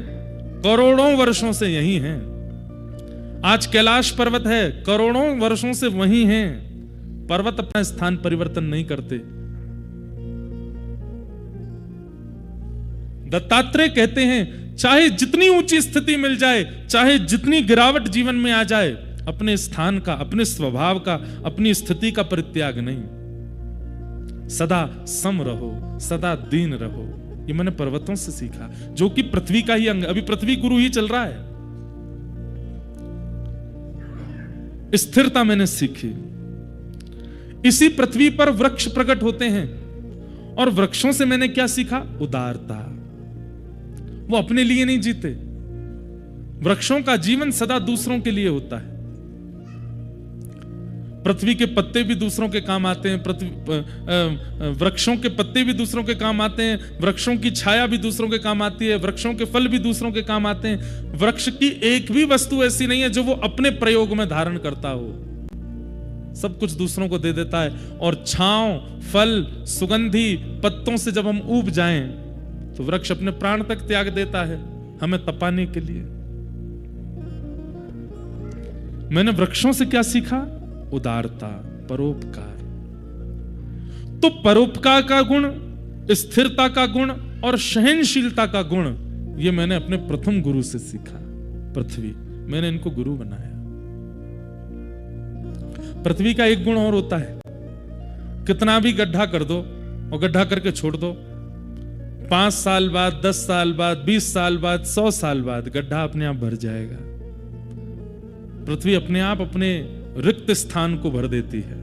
करोड़ों वर्षों से यही हैं। आज कैलाश पर्वत है, करोड़ों वर्षों से वही हैं। पर्वत अपना स्थान परिवर्तन नहीं करते। दत्तात्रेय कहते हैं चाहे जितनी ऊंची स्थिति मिल जाए, चाहे जितनी गिरावट जीवन में आ जाए, अपने स्थान का, अपने स्वभाव का, अपनी स्थिति का परित्याग नहीं। सदा सम रहो, सदा दीन रहो। ये मैंने पर्वतों से सीखा, जो कि पृथ्वी का ही अंग। अभी पृथ्वी गुरु ही चल रहा है। स्थिरता मैंने सीखी। इसी पृथ्वी पर वृक्ष प्रकट होते हैं, और वृक्षों से मैंने क्या सीखा? उदारता। वो अपने लिए नहीं जीते, वृक्षों का जीवन सदा दूसरों के लिए होता है। पृथ्वी के पत्ते भी दूसरों के काम आते हैं, वृक्षों के पत्ते भी दूसरों के काम आते हैं, वृक्षों की छाया भी दूसरों के काम आती है, वृक्षों के फल भी दूसरों के काम आते हैं। वृक्ष की एक भी वस्तु ऐसी नहीं है जो वो अपने प्रयोग में धारण करता हो, सब कुछ दूसरों को दे देता है। और छांव, फल, सुगंधी पत्तों से जब हम ऊब जाएं, तो वृक्ष अपने प्राण तक त्याग देता है हमें तपाने के लिए। मैंने वृक्षों से क्या सीखा? उदारता, परोपकार। तो परोपकार का गुण, स्थिरता का गुण और सहनशीलता का गुण, ये मैंने अपने प्रथम गुरु से सीखा। पृथ्वी, मैंने इनको गुरु बनाया। पृथ्वी का एक गुण और होता है, कितना भी गड्ढा कर दो और गड्ढा करके छोड़ दो, 5 साल बाद, 10 साल बाद, 20 साल बाद, 100 साल बाद गड्ढा अपने आप भर जाएगा। पृथ्वी अपने आप अपने रिक्त स्थान को भर देती है।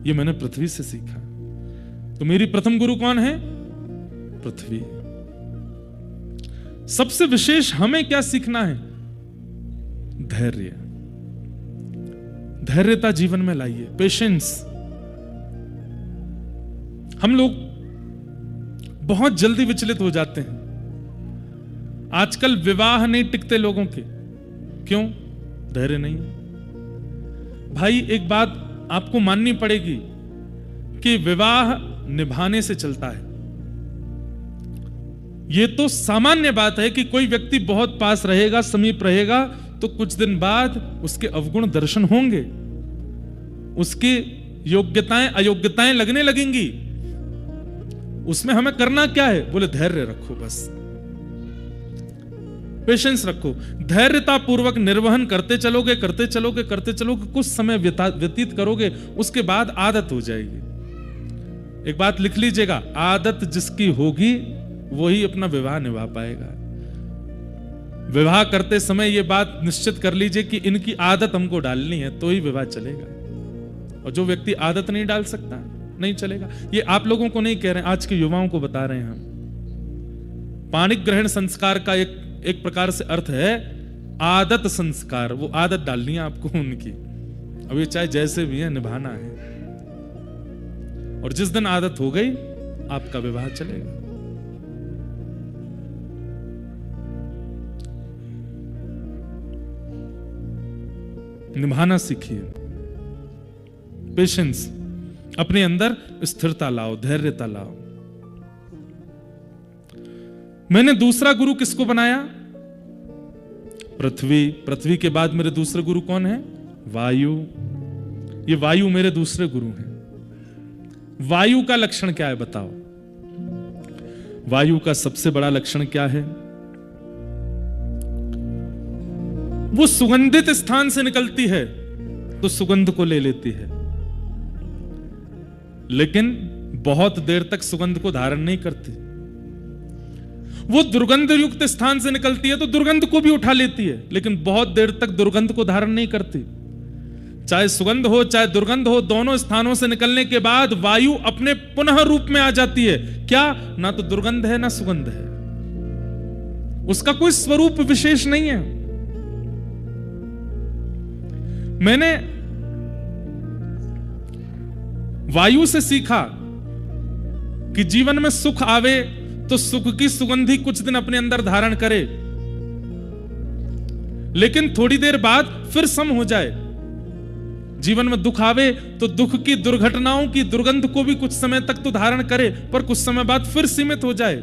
ये मैंने पृथ्वी से सीखा। तो मेरी प्रथम गुरु कौन है? पृथ्वी। सबसे विशेष हमें क्या सीखना है? धैर्य। धैर्यता जीवन में लाइए, पेशेंस। हम लोग बहुत जल्दी विचलित हो जाते हैं। आजकल विवाह नहीं टिकते लोगों के, क्यों? धैर्य नहीं। भाई एक बात आपको माननी पड़ेगी कि विवाह निभाने से चलता है। यह तो सामान्य बात है कि कोई व्यक्ति बहुत पास रहेगा, समीप रहेगा, तो कुछ दिन बाद उसके अवगुण दर्शन होंगे, उसकी योग्यताएं अयोग्यताएं लगने लगेंगी। उसमें हमें करना क्या है? बोले धैर्य रखो, बस पेशेंस रखो। धैर्यता पूर्वक निर्वहन करते चलोगे, करते चलोगे, करते चलोगे, कुछ समय व्यतीत करोगे, उसके बाद आदत हो जाएगी। एक बात लिख लीजिएगा, आदत जिसकी होगी वही अपना विवाह निभा पाएगा। विवाह करते समय यह बात निश्चित कर लीजिए कि इनकी आदत हमको डालनी है, तो ही विवाह चलेगा। और जो व्यक्ति आदत नहीं डाल सकता, नहीं चलेगा। ये आप लोगों को नहीं कह रहे हैं, आज के युवाओं को बता रहे हैं हम। पाणिक ग्रहण संस्कार का एक प्रकार से अर्थ है आदत संस्कार। वो आदत डालनी है आपको उनकी। अब ये चाहे जैसे भी है, निभाना है। और जिस दिन आदत हो गई, आपका विवाह चलेगा। निभाना सीखिए, पेशेंस, अपने अंदर स्थिरता लाओ, धैर्यता लाओ। मैंने दूसरा गुरु किसको बनाया? पृथ्वी। पृथ्वी के बाद मेरे दूसरे गुरु कौन है? वायु। ये वायु मेरे दूसरे गुरु हैं। वायु का लक्षण क्या है बताओ? वायु का सबसे बड़ा लक्षण क्या है? वो सुगंधित स्थान से निकलती है तो सुगंध को ले लेती है, लेकिन बहुत देर तक सुगंध को धारण नहीं करती। वो दुर्गंध युक्त स्थान से निकलती है तो दुर्गंध को भी उठा लेती है, लेकिन बहुत देर तक दुर्गंध को धारण नहीं करती। चाहे सुगंध हो चाहे दुर्गंध हो, दोनों स्थानों से निकलने के बाद वायु अपने पुनः रूप में आ जाती है। क्या? ना तो दुर्गंध है ना सुगंध है, उसका कोई स्वरूप विशेष नहीं है। मैंने वायु से सीखा कि जीवन में सुख आवे तो सुख की सुगंधी कुछ दिन अपने अंदर धारण करे, लेकिन थोड़ी देर बाद फिर सम हो जाए। जीवन में दुख आवे तो दुख की दुर्घटनाओं की दुर्गंध को भी कुछ समय तक तो धारण करे, पर कुछ समय बाद फिर सीमित हो जाए।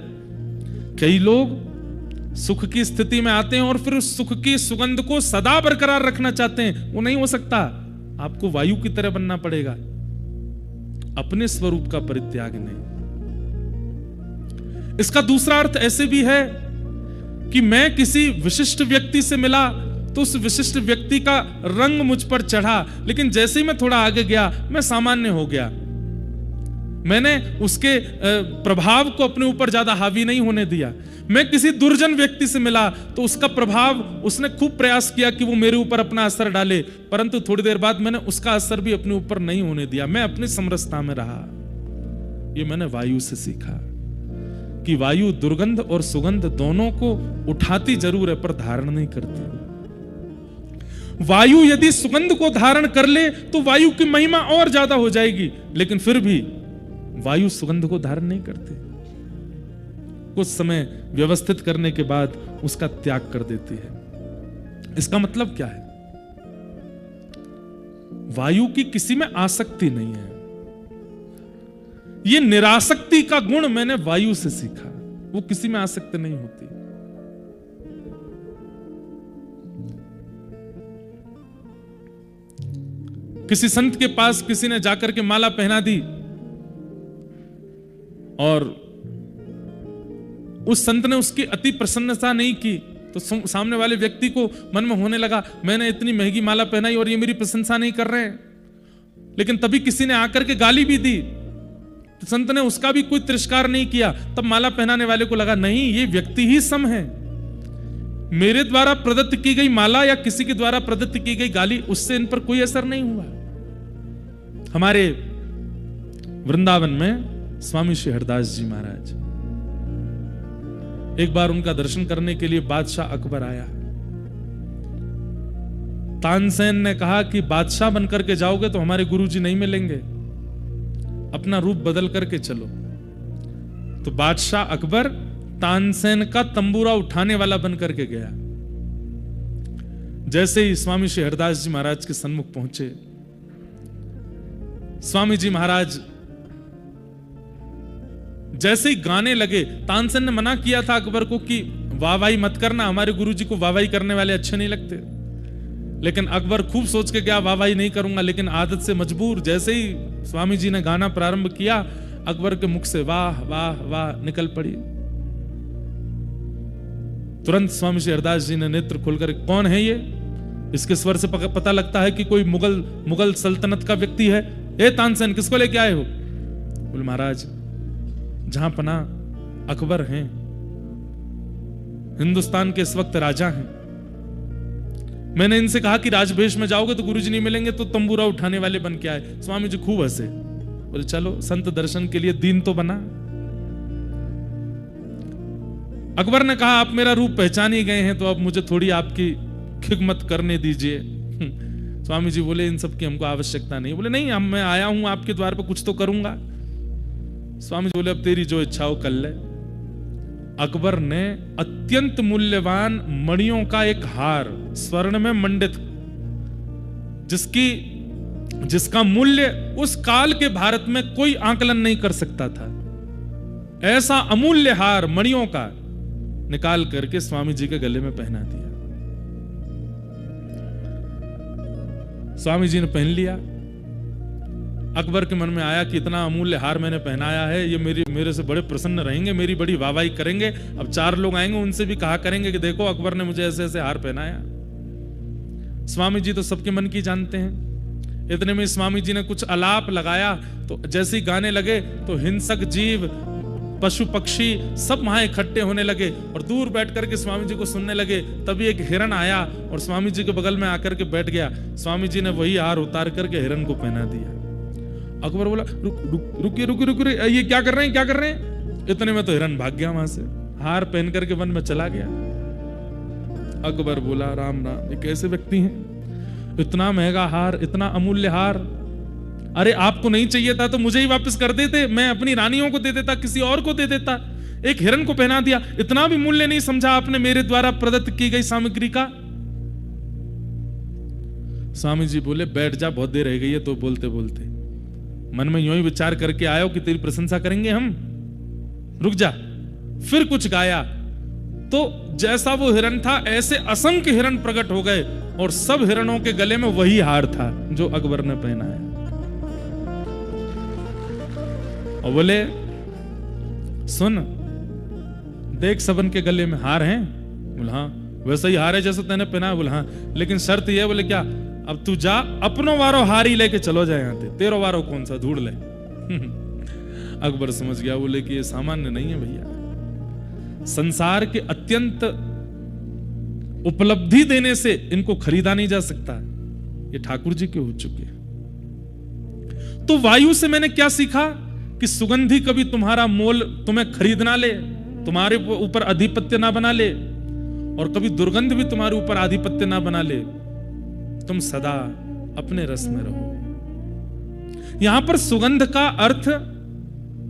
कई लोग सुख की स्थिति में आते हैं और फिर उस सुख की सुगंध को सदा बरकरार रखना चाहते हैं। वो नहीं हो सकता। आपको वायु की तरह बनना पड़ेगा, अपने स्वरूप का परित्याग नहीं। इसका दूसरा अर्थ ऐसे भी है कि मैं किसी विशिष्ट व्यक्ति से मिला तो उस विशिष्ट व्यक्ति का रंग मुझ पर चढ़ा, लेकिन जैसे ही मैं थोड़ा आगे गया मैं सामान्य हो गया। मैंने उसके प्रभाव को अपने ऊपर ज्यादा हावी नहीं होने दिया। मैं किसी दुर्जन व्यक्ति से मिला तो उसका प्रभाव, उसने खूब प्रयास किया कि वो मेरे ऊपर अपना असर डाले, परंतु थोड़ी देर बाद मैंने उसका असर भी अपने ऊपर नहीं होने दिया। मैं अपनी समरसता में रहा। ये मैंने वायु से सीखा कि वायु दुर्गंध और सुगंध दोनों को उठाती जरूर है, पर धारण नहीं करती। वायु यदि सुगंध को धारण कर ले तो वायु की महिमा और ज्यादा हो जाएगी, लेकिन फिर भी वायु सुगंध को धारण नहीं करती। कुछ समय व्यवस्थित करने के बाद उसका त्याग कर देती है। इसका मतलब क्या है? वायु की किसी में आसक्ति नहीं है। यह निरासक्ति का गुण मैंने वायु से सीखा। वो किसी में आसक्त नहीं होती। किसी संत के पास किसी ने जाकर के माला पहना दी और उस संत ने उसकी अति प्रसन्नता नहीं की, तो सामने वाले व्यक्ति को मन में होने लगा मैंने इतनी महंगी माला पहनाई और ये मेरी प्रशंसा नहीं कर रहे हैं। लेकिन तभी किसी ने आकर के गाली भी दी, तो संत ने उसका भी कोई तिरस्कार नहीं किया। तब माला पहनाने वाले को लगा नहीं, ये व्यक्ति ही सम है, मेरे द्वारा प्रदत्त की गई माला या किसी के द्वारा प्रदत्त की गई गाली, उससे इन पर कोई असर नहीं हुआ। हमारे वृंदावन में स्वामी श्री हरदास जी महाराज, एक बार उनका दर्शन करने के लिए बादशाह अकबर आया। तानसेन ने कहा कि बादशाह बनकर के जाओगे तो हमारे गुरुजी नहीं मिलेंगे, अपना रूप बदल करके चलो। तो बादशाह अकबर तानसेन का तंबूरा उठाने वाला बनकर के गया। जैसे ही स्वामी श्री हरदास जी महाराज के सन्मुख पहुंचे, स्वामी जी महाराज जैसे ही गाने लगे, तानसेन ने मना किया था अकबर को कि वाहवाही मत करना, हमारे गुरुजी को वाहवाही करने वाले अच्छे नहीं लगते। लेकिन अकबर खूब सोच के गया वाहवाही नहीं करूंगा, लेकिन आदत से मजबूर जैसे ही स्वामी जी ने गाना प्रारंभ किया, अकबर के मुख से वाह वाह वाह निकल पड़ी। तुरंत स्वामी श्री हरदास जी ने नेत्र खोलकर, कौन है ये? इसके स्वर से पता लगता है कि कोई मुगल सल्तनत का व्यक्ति है। ए तानसेन, किसको लेके आए हो? बोले महाराज, जहां पना अकबर हैं, हिंदुस्तान के इस वक्त राजा हैं। मैंने इनसे कहा कि राजवेश में जाओगे तो गुरुजी नहीं मिलेंगे, तो तंबूरा उठाने वाले बन के आए। स्वामी जी खूब हंसे, बोले चलो संत दर्शन के लिए दीन तो बना। अकबर ने कहा आप मेरा रूप पहचान ही गए हैं, तो अब मुझे थोड़ी आपकी खिदमत करने दीजिए। स्वामी जी बोले इन सब की हमको आवश्यकता नहीं। बोले नहीं, मैं आया हूं आपके द्वार पर, कुछ तो करूंगा। स्वामी जी बोले अब तेरी जो इच्छा हो कर ले। अकबर ने अत्यंत मूल्यवान मणियों का एक हार, स्वर्ण में मंडित, जिसका मूल्य उस काल के भारत में कोई आकलन नहीं कर सकता था, ऐसा अमूल्य हार मणियों का निकाल करके स्वामी जी के गले में पहना दिया। स्वामी जी ने पहन लिया। अकबर के मन में आया कि इतना अमूल्य हार मैंने पहनाया है, ये मेरे से बड़े प्रसन्न रहेंगे, मेरी बड़ी वाहवाही करेंगे। अब 4 लोग आएंगे, उनसे भी कहा करेंगे कि देखो अकबर ने मुझे ऐसे ऐसे हार पहनाया। स्वामी जी तो सबके मन की जानते हैं। इतने में स्वामी जी ने कुछ आलाप लगाया, तो जैसे ही गाने लगे तो हिंसक जीव, पशु पक्षी सब वहां इकट्ठे होने लगे और दूर बैठ करके स्वामी जी को सुनने लगे। तभी एक हिरण आया और स्वामी जी के बगल में आकर के बैठ गया। स्वामी जी ने वही हार उतार करके हिरण को पहना दिया। अकबर बोला रुकिए, ये क्या कर रहे हैं, क्या कर रहे हैं? इतने में तो हिरण भाग गया वहां से, हार पहन करके वन में चला गया। अकबर बोला राम राम, ये कैसे व्यक्ति हैं? इतना महंगा हार, इतना अमूल्य हार, अरे आपको नहीं चाहिए था तो मुझे ही वापस कर देते, मैं अपनी रानियों को दे देता, किसी और को दे देता। एक हिरण को पहना दिया, इतना भी मूल्य नहीं समझा आपने मेरे द्वारा प्रदत्त की गई सामग्री का? स्वामी जी बोले बैठ जा, बहुत देर रह गई है तो बोलते बोलते मन में यूं ही विचार करके आयो कि तेरी प्रशंसा करेंगे हम, रुक जा। फिर कुछ गाया तो जैसा वो हिरण था ऐसे असंख्य हिरण प्रकट हो गए और सब हिरणों के गले में वही हार था जो अकबर ने पहनाया। और बोले सुन देख, सबन के गले में हार हैं? बोले हाँ, वैसा ही हार है जैसा तैने पहना। बोले हाँ, लेकिन शर्त यह। बोले क्या? अब तू जा, अपनो वारो हारी लेके चलो जाए, यहां से तेरो वारो कौन सा ढूंढ ले। अकबर समझ गया, बोले कि ये सामान्य नहीं है भैया, संसार के अत्यंत उपलब्धि देने से इनको खरीदा नहीं जा सकता, ये ठाकुर जी के हो चुके हैं। तो वायु से मैंने क्या सीखा कि सुगंधी कभी तुम्हारा मोल तुम्हें खरीद ना ले, तुम्हारे ऊपर आधिपत्य ना बना ले, और कभी दुर्गंध भी तुम्हारे ऊपर आधिपत्य ना बना ले। तुम सदा अपने रस में रहो। यहां पर सुगंध का अर्थ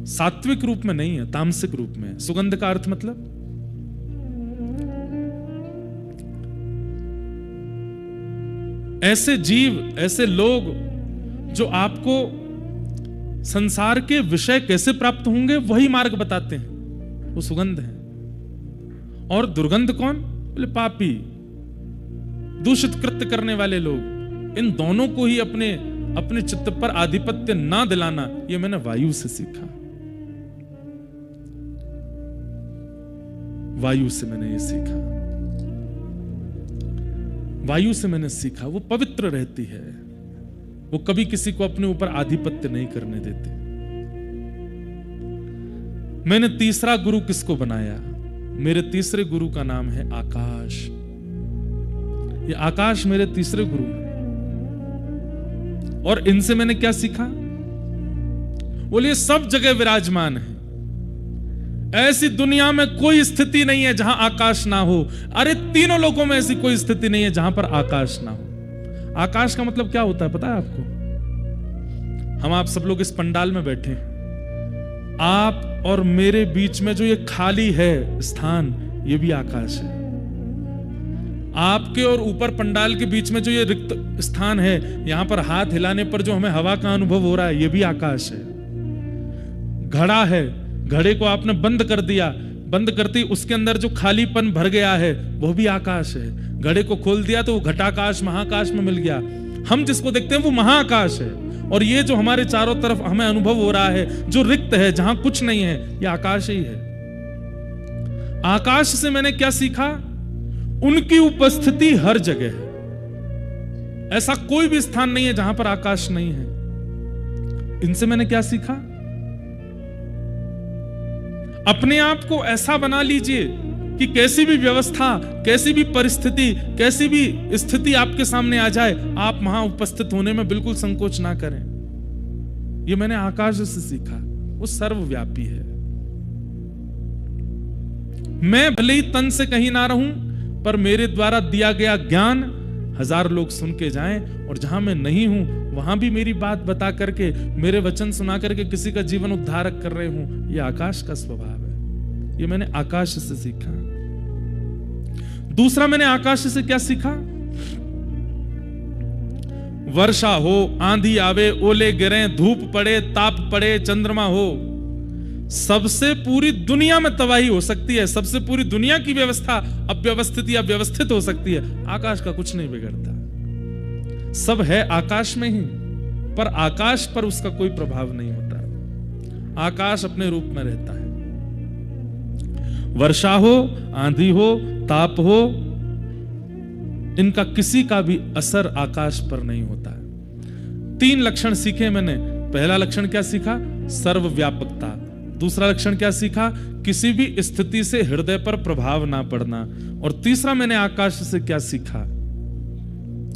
सात्विक रूप में नहीं है, तामसिक रूप में है। सुगंध का अर्थ मतलब ऐसे जीव, ऐसे लोग जो आपको संसार के विषय कैसे प्राप्त होंगे वही मार्ग बताते हैं, वो सुगंध है। और दुर्गंध कौन? बोले पापी, दूषित कृत्य करने वाले लोग। इन दोनों को ही अपने चित्त पर आधिपत्य ना दिलाना, ये मैंने वायु से सीखा। वायु से मैंने ये सीखा, वायु से मैंने सीखा वो पवित्र रहती है, वो कभी किसी को अपने ऊपर आधिपत्य नहीं करने देती। मैंने तीसरा गुरु किसको बनाया? मेरे तीसरे गुरु का नाम है आकाश। ये आकाश मेरे तीसरे गुरु हैं। और इनसे मैंने क्या सीखा? बोलिए सब जगह विराजमान है, ऐसी दुनिया में कोई स्थिति नहीं है जहां आकाश ना हो। अरे तीनों लोगों में ऐसी कोई स्थिति नहीं है जहां पर आकाश ना हो। आकाश का मतलब क्या होता है पता है आपको? हम आप सब लोग इस पंडाल में बैठे हैं, आप और मेरे बीच में जो ये खाली है स्थान, ये भी आकाश है। आपके और ऊपर पंडाल के बीच में जो ये रिक्त स्थान है, यहां पर हाथ हिलाने पर जो हमें हवा का अनुभव हो रहा है, ये भी आकाश है। घड़ा है, घड़े को आपने बंद कर दिया, बंद करते ही उसके अंदर जो खालीपन भर गया है, वो भी आकाश है। घड़े को खोल दिया तो वो घटाकाश महाकाश में मिल गया। हम जिसको देखते हैं वो महाकाश है। और ये जो हमारे चारों तरफ हमें अनुभव हो रहा है, जो रिक्त है, जहां कुछ नहीं है, ये आकाश ही है। आकाश से मैंने क्या सीखा? उनकी उपस्थिति हर जगह है। ऐसा कोई भी स्थान नहीं है जहां पर आकाश नहीं है। इनसे मैंने क्या सीखा? अपने आप को ऐसा बना लीजिए कि कैसी भी व्यवस्था, कैसी भी परिस्थिति, कैसी भी स्थिति आपके सामने आ जाए, आप वहां उपस्थित होने में बिल्कुल संकोच ना करें। ये मैंने आकाश से सीखा। वो सर्वव्यापी है। मैं भले ही तन से कहीं ना रहूं, पर मेरे द्वारा दिया गया ज्ञान 1000 लोग सुन के जाएं, और जहां मैं नहीं हूं वहां भी मेरी बात बता करके, मेरे वचन सुना करके किसी का जीवन उद्धारक कर रहे हूं। ये आकाश का स्वभाव है। ये मैंने आकाश से सीखा। दूसरा मैंने आकाश से क्या सीखा? वर्षा हो, आंधी आवे, ओले गिरें, धूप पड़े, ताप पड़े, चंद्रमा हो, सबसे पूरी दुनिया में तबाही हो सकती है, सबसे पूरी दुनिया की व्यवस्था अव्यवस्थित या व्यवस्थित हो सकती है, आकाश का कुछ नहीं बिगड़ता। सब है आकाश में ही, पर आकाश पर उसका कोई प्रभाव नहीं होता। आकाश अपने रूप में रहता है। वर्षा हो, आंधी हो, ताप हो, इनका किसी का भी असर आकाश पर नहीं होता है। 3 लक्षण सीखे मैंने। पहला लक्षण क्या सीखा? सर्वव्यापकता। दूसरा लक्षण क्या सीखा? किसी भी स्थिति से हृदय पर प्रभाव ना पड़ना। और तीसरा मैंने आकाश से क्या सीखा?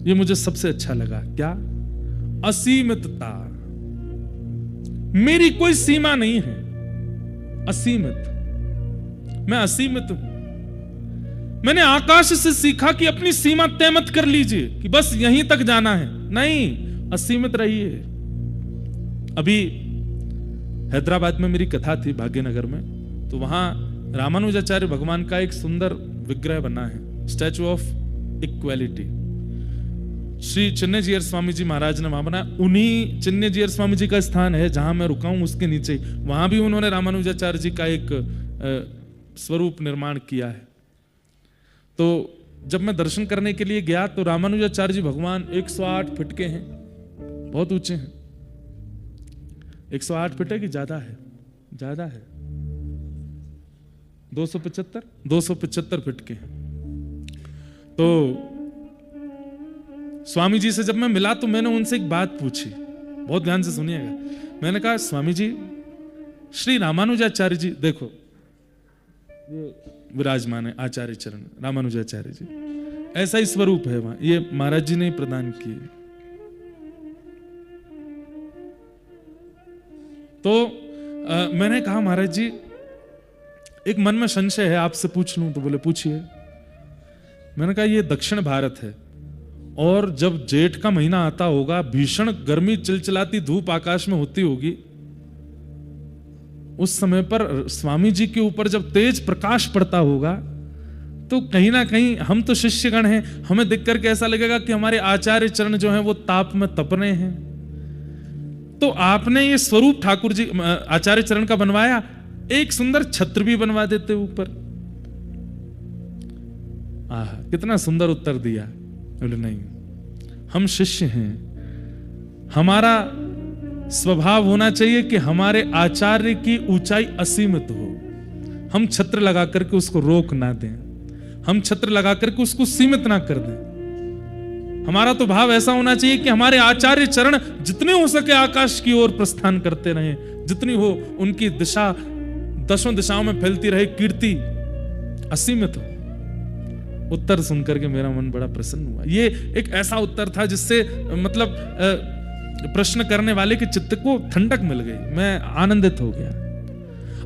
ये मुझे सबसे अच्छा लगा। क्या? असीमितता। मेरी कोई सीमा नहीं है, असीमित। मैं असीमित हूं। मैंने आकाश से सीखा कि अपनी सीमा तय मत कर लीजिए कि बस यहीं तक जाना है। नहीं, असीमित रहिए। अभी हैदराबाद में मेरी कथा थी, भाग्यनगर में, तो वहां रामानुजाचार्य भगवान का एक सुंदर विग्रह बना है, statue of equality. Shri चिन्मयजीयर Swami ji महाराज ने वहां बनाया। उन्हीं चिन्मयजीयर स्वामी जी का स्थान है जहां मैं रुका हूं, उसके नीचे वहां भी उन्होंने रामानुजाचार्य जी का एक स्वरूप निर्माण किया है। तो जब मैं दर्शन करने के लिए गया तो रामानुजाचार्य जी भगवान 108 फीट के हैं, बहुत ऊंचे हैं। 108 फीट है कि ज्यादा है? ज्यादा है। 275 फीट के हैं। तो स्वामी जी से जब मैं मिला तो मैंने उनसे एक बात पूछी, बहुत ध्यान से सुनिएगा। मैंने कहा, स्वामी जी, श्री रामानुजाचार्य जी, देखो ये विराजमान है आचार्य चरण रामानुजाचार्य जी, ऐसा ही स्वरूप है वहां, ये महाराज जी ने प्रदान किए। तो मैंने कहा, महाराज जी एक मन में संशय है, आपसे पूछ लूं? तो बोले पूछिए। मैंने कहा, ये दक्षिण भारत है और जब जेठ का महीना आता होगा, भीषण गर्मी, चिलचिलाती धूप आकाश में होती होगी, उस समय पर स्वामी जी के ऊपर जब तेज प्रकाश पड़ता होगा तो कहीं ना कहीं हम तो शिष्यगण हैं, हमें देख करके ऐसा लगेगा कि हमारे आचार्य चरण जो हैं वो ताप में तप रहे हैं। तो आपने ये स्वरूप ठाकुर जी आचार्य चरण का बनवाया, एक सुंदर छत्र भी बनवा देते ऊपर। कितना सुंदर उत्तर दिया। बोले नहीं, हम शिष्य हैं, हमारा स्वभाव होना चाहिए कि हमारे आचार्य की ऊंचाई असीमित हो, हम छत्र लगा करके उसको रोक ना दें, हम छत्र लगा करके उसको सीमित ना कर दें। हमारा तो भाव ऐसा होना चाहिए कि हमारे आचार्य चरण जितने हो सके आकाश की ओर प्रस्थान करते रहें, जितनी हो उनकी दिशा दसों दिशाओं में फैलती रहे, कीर्ति असीमित हो। उत्तर सुनकर के मेरा मन बड़ा प्रसन्न हुआ। ये एक ऐसा उत्तर था जिससे मतलब प्रश्न करने वाले के चित्त को ठंडक मिल गई, मैं आनंदित हो गया।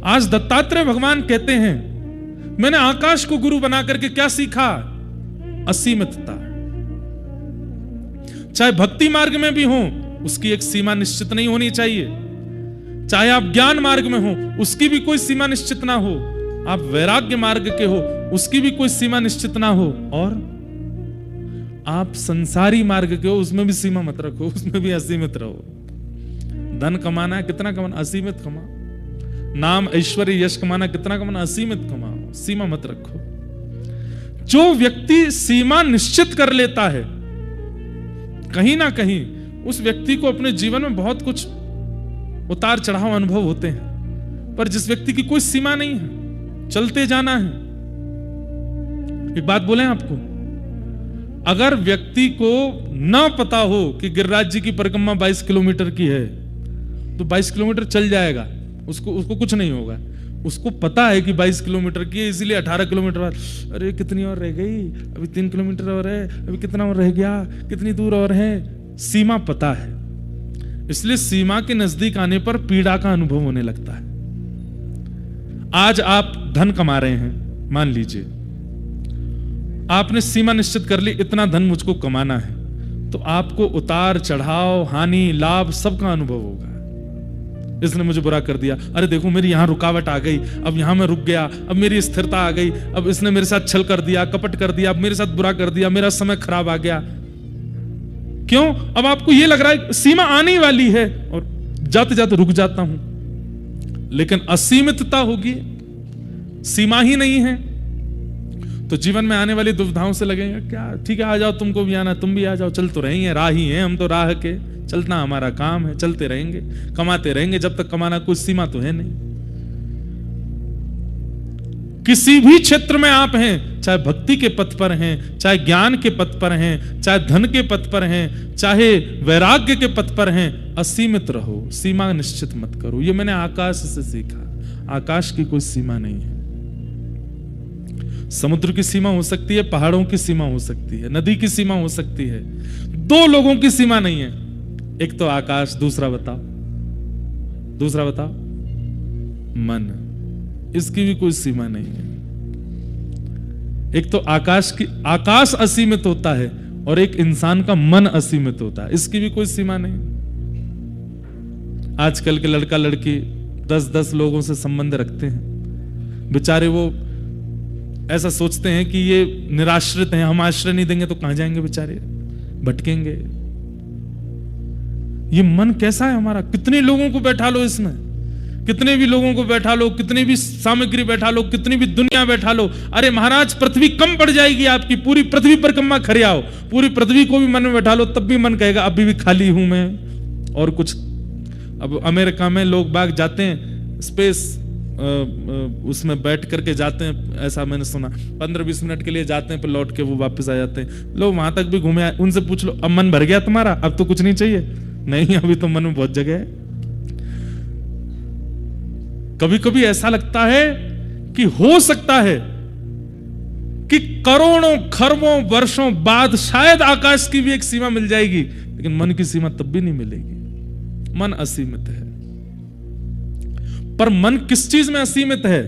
आज दत्तात्रेय भगवान कहते हैं, मैंने आकाश को गुरु बना करके क्या सीखा? असीमितता। चाहे भक्ति मार्ग में भी हो, उसकी एक सीमा निश्चित नहीं होनी चाहिए। चाहे आप ज्ञान मार्ग में हो, उसकी भी कोई सीमा निश्चित ना हो। आप वैराग्य मार्ग के हो, उसकी भी कोई सीमा निश्चित ना हो। और आप संसारी मार्ग के हो, उसमें भी सीमा मत रखो, उसमें भी असीमित रहो। धन कमाना है, कितना कमाना? असीमित कमाओ। नाम ऐश्वर्य यश कमाना, कितना कमाना? असीमित कमाओ, सीमा मत रखो। जो व्यक्ति सीमा निश्चित कर लेता है, कहीं ना कहीं उस व्यक्ति को अपने जीवन में बहुत कुछ उतार चढ़ाव अनुभव होते हैं। पर जिस व्यक्ति की कोई सीमा नहीं है, चलते जाना है। एक बात बोले आपको, अगर व्यक्ति को ना पता हो कि गिरिराज जी की परिक्रमा 22 किलोमीटर की है, तो 22 किलोमीटर चल जाएगा, उसको कुछ नहीं होगा। उसको पता है कि 22 किलोमीटर की है, इसीलिए 18 किलोमीटर बाद, अरे कितनी और रह गई, अभी 3 किलोमीटर और है, अभी कितना और रह गया, कितनी दूर और है। सीमा पता है, इसलिए सीमा के नजदीक आने पर पीड़ा का अनुभव होने लगता है। आज आप धन कमा रहे हैं, मान लीजिए आपने सीमा निश्चित कर ली, इतना धन मुझको कमाना है, तो आपको उतार चढ़ाव, हानि, लाभ सबका अनुभव होगा। इसने मुझे बुरा कर दिया, अरे देखो मेरी यहां रुकावट आ गई, अब यहां मैं रुक गया, अब मेरी स्थिरता आ गई, अब इसने मेरे साथ छल कर दिया, कपट कर दिया, अब मेरे साथ बुरा कर दिया, मेरा समय खराब आ गया। क्यों? अब आपको यह लग रहा है सीमा आने वाली है और जाते जाते रुक जाता हूं। लेकिन असीमितता होगी, सीमा ही नहीं है, तो जीवन में आने वाली दुविधाओं से लगेगा क्या, ठीक है आ जाओ, तुमको भी आना, तुम भी आ जाओ, चल तो रही हैं, राह ही हैं, हम तो राह के, चलना हमारा काम है, चलते रहेंगे, कमाते रहेंगे, जब तक कमाना कोई सीमा तो है नहीं। किसी भी क्षेत्र में आप हैं, चाहे भक्ति के पथ पर हैं, चाहे ज्ञान के पथ पर हैं, चाहे धन के पथ पर हैं, चाहे वैराग्य के पथ पर हैं, असीमित रहो, सीमा निश्चित मत करो। ये मैंने आकाश से सीखा। आकाश की कोई सीमा नहीं है। समुद्र की सीमा हो सकती है, पहाड़ों की सीमा हो सकती है, नदी की सीमा हो सकती है, दो लोगों की सीमा नहीं है। एक तो आकाश, दूसरा बताओ मन, इसकी भी कोई सीमा नहीं है। एक तो आकाश असीमित होता है और एक इंसान का मन असीमित होता है, इसकी भी कोई सीमा नहीं। आजकल के लड़का लड़की 10-10 लोगों से संबंध रखते हैं, बेचारे वो ऐसा सोचते हैं कि ये निराश्रित हैं, हम आश्रय नहीं देंगे तो कहां जाएंगे, बेचारे भटकेंगे। ये मन कैसा है हमारा? कितने लोगों को बैठा लो इसमें, कितने भी लोगों को बैठा लो, कितनी भी सामग्री बैठा लो, कितनी भी दुनिया बैठा लो, अरे महाराज पृथ्वी कम पड़ जाएगी आपकी, पूरी पृथ्वी परिक्रमा खड़े आओ, पूरी पृथ्वी को भी मन में बैठा लो, तब भी मन कहेगा अभी भी खाली हूं मैं और कुछ। अब अमेरिका में लोग बाग जाते हैं स्पेस उसमें बैठ करके जाते हैं, ऐसा मैंने सुना, 15-20 मिनट के लिए जाते हैं, फिर लौट के वो वापस आ जाते हैं। लोग वहां तक भी घूमे आए, उनसे पूछ लो अब मन भर गया तुम्हारा, अब तो कुछ नहीं चाहिए? नहीं, अभी तो मन में बहुत जगह है। कभी कभी ऐसा लगता है कि हो सकता है कि करोड़ों खरबों वर्षों बाद शायद आकाश की भी एक सीमा मिल जाएगी, लेकिन मन की सीमा तब भी नहीं मिलेगी। मन असीमित है। पर मन किस चीज में असीमित है?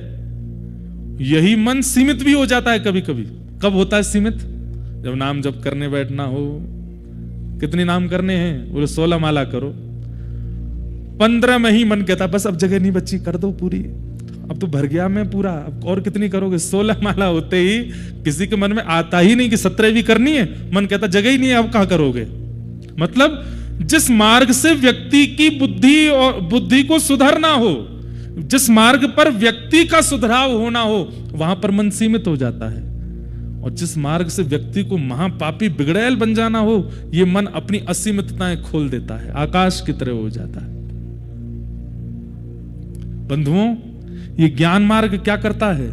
यही मन सीमित भी हो जाता है कभी कभी। कब होता है सीमित? जब नाम जप करने बैठना हो। कितनी नाम करने हैं? बोले 16 माला करो। 15 में ही मन कहता बस अब जगह नहीं बची, कर दो पूरी, अब तो भर गया मैं पूरा, अब और कितनी करोगे? 16 माला होते ही किसी के मन में आता ही नहीं कि 17 भी करनी है, मन कहता जगह ही नहीं है, अब कहां करोगे। मतलब जिस मार्ग से व्यक्ति की बुद्धि को सुधरना हो, जिस मार्ग पर व्यक्ति का सुधराव होना हो, वहां पर मन सीमित हो जाता है। और जिस मार्ग से व्यक्ति को महापापी बिगड़ैल बन जाना हो, यह मन अपनी असीमितताएं खोल देता है, आकाश की तरह हो जाता है। बंधुओं, ये ज्ञान मार्ग क्या करता है?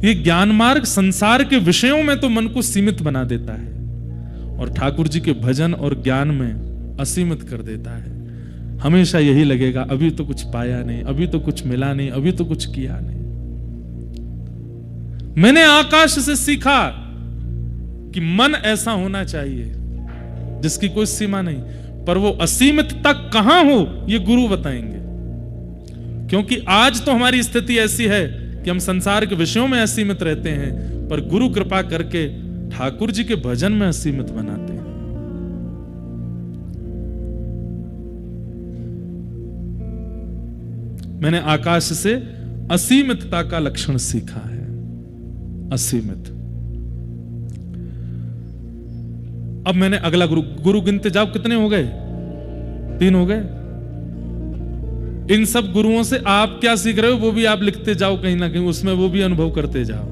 ये ज्ञान मार्ग संसार के विषयों में तो मन को सीमित बना देता है और ठाकुर जी के भजन और ज्ञान में असीमित कर देता है। हमेशा यही लगेगा, अभी तो कुछ पाया नहीं, अभी तो कुछ मिला नहीं, अभी तो कुछ किया नहीं। मैंने आकाश से सीखा कि मन ऐसा होना चाहिए जिसकी कोई सीमा नहीं, पर वो असीमित तक कहां हो ये गुरु बताएंगे। क्योंकि आज तो हमारी स्थिति ऐसी है कि हम संसार के विषयों में असीमित रहते हैं, पर गुरु कृपा करके ठाकुर जी के भजन में असीमित बनाते हैं। मैंने आकाश से असीमितता का लक्षण सीखा है। असीमित। अब मैंने अगला गुरु गिनते जाओ, कितने हो गए? 3 हो गए। इन सब गुरुओं से आप क्या सीख रहे हो वो भी आप लिखते जाओ कहीं ना कहीं, उसमें वो भी अनुभव करते जाओ।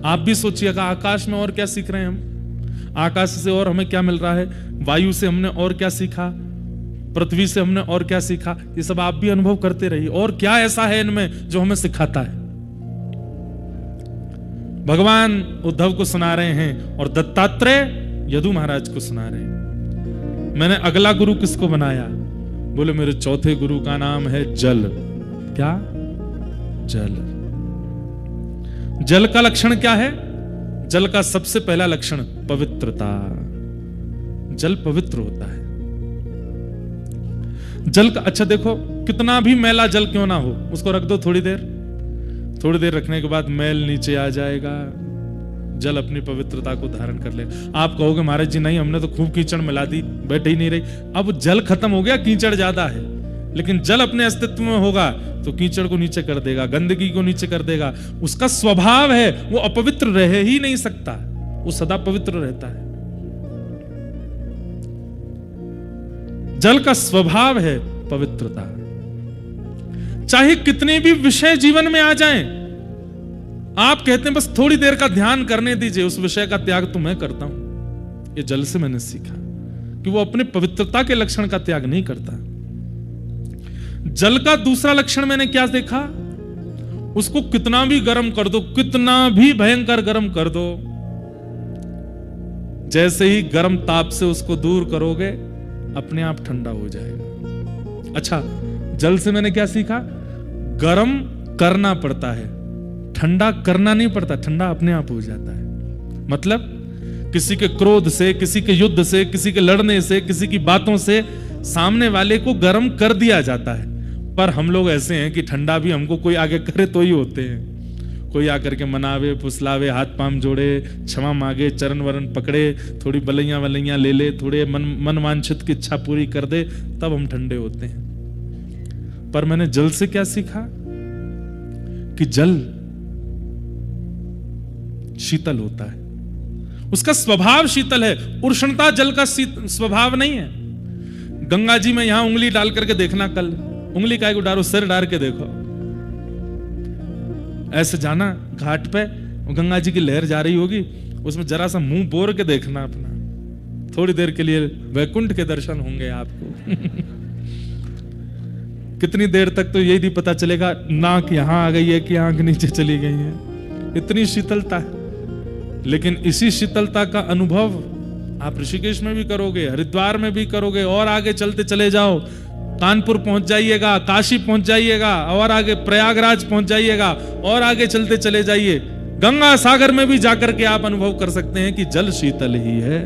आप भी सोचिएगा आकाश में और क्या सीख रहे हैं हम, आकाश से और हमें क्या मिल रहा है, वायु से हमने और क्या सीखा, पृथ्वी से हमने और क्या सीखा। ये सब आप भी अनुभव करते रहिए। और क्या ऐसा है इनमें जो हमें सिखाता है? भगवान उद्धव को सुना रहे हैं और दत्तात्रेय यदु महाराज को सुना रहे हैं। मैंने अगला गुरु किसको बनाया? बोले मेरे चौथे गुरु का नाम है जल। क्या? जल। जल का लक्षण क्या है? जल का सबसे पहला लक्षण पवित्रता। जल पवित्र होता है। जल का, अच्छा देखो, कितना भी मैला जल क्यों ना हो, उसको रख दो थोड़ी देर रखने के बाद मैल नीचे आ जाएगा, जल अपनी पवित्रता को धारण कर ले। आप कहोगे महाराज जी नहीं, हमने तो खूब कीचड़ मिला दी, बैठ ही नहीं रही। अब जल खत्म हो गया, कीचड़ ज्यादा है, लेकिन जल अपने अस्तित्व में होगा तो कीचड़ को नीचे कर देगा, गंदगी को नीचे कर देगा। उसका स्वभाव है, वो अपवित्र रह ही नहीं सकता, वो सदा पवित्र रहता है। जल का स्वभाव है पवित्रता। चाहे कितने भी विषय जीवन में आ जाएं, आप कहते हैं बस थोड़ी देर का ध्यान करने दीजिए, उस विषय का त्याग तो मैं करता हूं। ये जल से मैंने सीखा कि वो अपने पवित्रता के लक्षण का त्याग नहीं करता। जल का दूसरा लक्षण मैंने क्या देखा? उसको कितना भी गर्म कर दो, कितना भी भयंकर गर्म कर दो, जैसे ही गर्म ताप से उसको दूर करोगे अपने आप ठंडा हो जाएगा। अच्छा, जल से मैंने क्या सीखा? गर्म करना पड़ता है, ठंडा करना नहीं पड़ता, ठंडा अपने आप हो जाता है। मतलब किसी के क्रोध से, किसी के युद्ध से, किसी के लड़ने से, किसी की बातों से सामने वाले को गर्म कर दिया जाता है। पर हम लोग ऐसे हैं कि ठंडा भी हमको कोई आगे करे तो ही होते हैं। कोई आकर के मनावे, फुसलावे, हाथ पांव जोड़े, क्षमा मांगे, चरण वरण पकड़े, थोड़ी बलैया वलैया ले ले, थोड़े मन वांछित की इच्छा पूरी कर दे, तब हम ठंडे होते हैं। पर मैंने जल से क्या सीखा? कि जल शीतल होता है, उसका स्वभाव शीतल है। उष्णता जल का स्वभाव नहीं है। गंगा जी में यहां उंगली डाल करके देखना, कल उंगली काय को डालो, सिर डाल के देखो, ऐसे जाना घाट पे, गंगा जी की लहर जा रही होगी, उसमें जरा सा मुंह बोर के देखना अपना, थोड़ी देर के लिए वैकुंठ के दर्शन होंगे आपको। कितनी देर तक तो यही नहीं पता चलेगा नाक यहां आ गई है कि आंख नीचे चली गई है, इतनी शीतलता है। लेकिन इसी शीतलता का अनुभव आप ऋषिकेश में भी करोगे, हरिद्वार में भी करोगे, और आगे चलते चले जाओ, कानपुर पहुंच जाइएगा, काशी पहुंच जाइएगा, और आगे प्रयागराज पहुंच जाइएगा, और आगे चलते चले जाइए, गंगा सागर में भी जाकर के आप अनुभव कर सकते हैं कि जल शीतल ही है,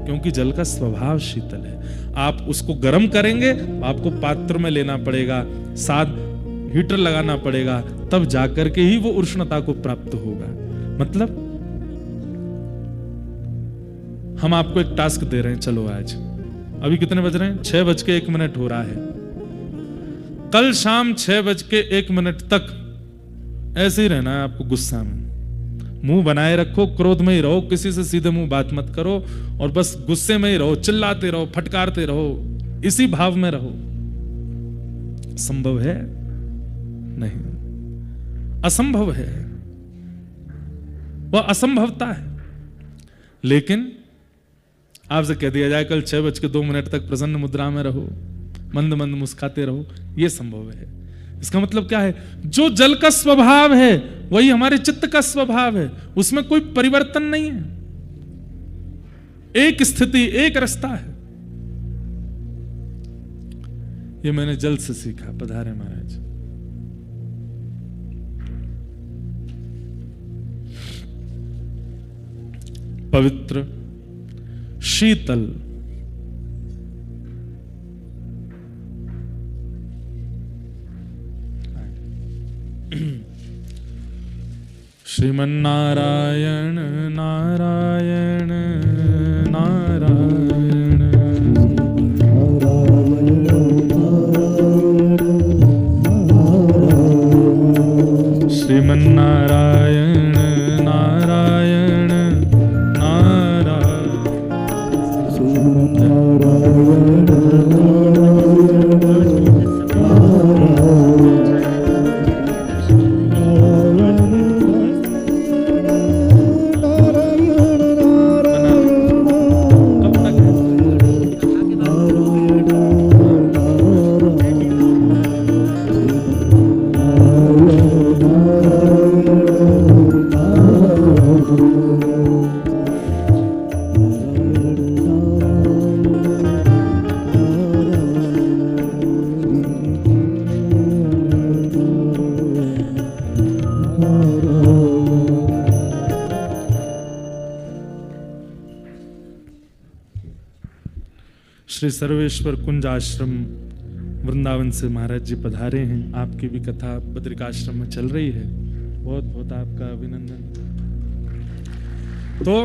क्योंकि जल का स्वभाव शीतल है। आप उसको गर्म करेंगे, आपको पात्र में लेना पड़ेगा, साथ हीटर लगाना पड़ेगा, तब जाकर के ही वो उष्णता को प्राप्त होगा। मतलब हम आपको एक टास्क दे रहे हैं, चलो आज, अभी कितने बज रहे हैं? 6:01 हो रहा है। कल शाम 6:01 तक ऐसे ही रहना है आपको, गुस्सा में मुंह बनाए रखो, क्रोध में ही रहो, किसी से सीधे मुंह बात मत करो, और बस गुस्से में ही रहो, चिल्लाते रहो, फटकारते रहो, इसी भाव में रहो। संभव है? नहीं, असंभव है, वह असंभवता है। लेकिन आपसे कह दिया जाए कल 6:02 तक प्रसन्न मुद्रा में रहो, मंद मंद मुस्काते रहो, यह संभव है। इसका मतलब क्या है? जो जल का स्वभाव है वही हमारे चित्त का स्वभाव है, उसमें कोई परिवर्तन नहीं है, एक स्थिति, एक रास्ता है। ये मैंने जल से सीखा। पधारे महाराज। पवित्र, शीतल, श्रीमन्नारायण नारायण नारायण, श्रीमन्नारायण नारायण नारायण, श्री सर्वेश्वर कुंज आश्रम वृंदावन से महाराज जी पधारे हैं। आपकी भी कथा बद्रिकाश्रम में चल रही है। बहुत बहुत आपका अभिनंदन। तो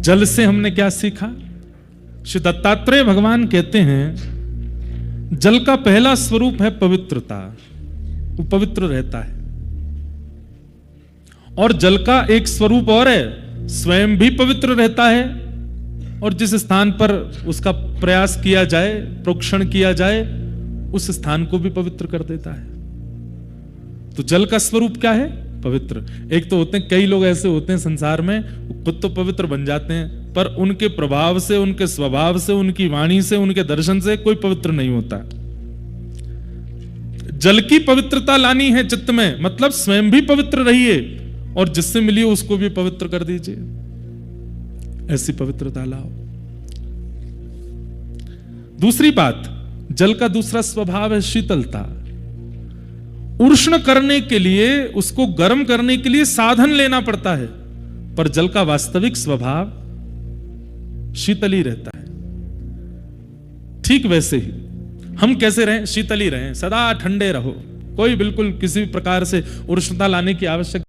जल से हमने क्या सीखा? श्री दत्तात्रेय भगवान कहते हैं जल का पहला स्वरूप है पवित्रता, वो पवित्र रहता है। और जल का एक स्वरूप और है, स्वयं भी पवित्र रहता है, और जिस स्थान पर उसका प्रयास किया जाए, प्रोक्षण किया जाए, उस स्थान को भी पवित्र कर देता है। तो जल का स्वरूप क्या है? पवित्र। एक तो होते हैं, कई लोग ऐसे होते हैं संसार में, खुद तो पवित्र बन जाते हैं, पर उनके प्रभाव से, उनके स्वभाव से, उनकी वाणी से, उनके दर्शन से कोई पवित्र नहीं होता। जल की पवित्रता लानी है चित्त में, मतलब स्वयं भी पवित्र रहिए और जिससे मिलिए उसको भी पवित्र कर दीजिए। ऐसी पवित्रता लाओ। दूसरी बात, जल का दूसरा स्वभाव है शीतलता। उष्ण करने के लिए, उसको गर्म करने के लिए साधन लेना पड़ता है, पर जल का वास्तविक स्वभाव शीतल ही रहता है। ठीक वैसे ही हम कैसे रहें? शीतल ही रहें, सदा ठंडे रहो। कोई बिल्कुल किसी प्रकार से उष्णता लाने की आवश्यकता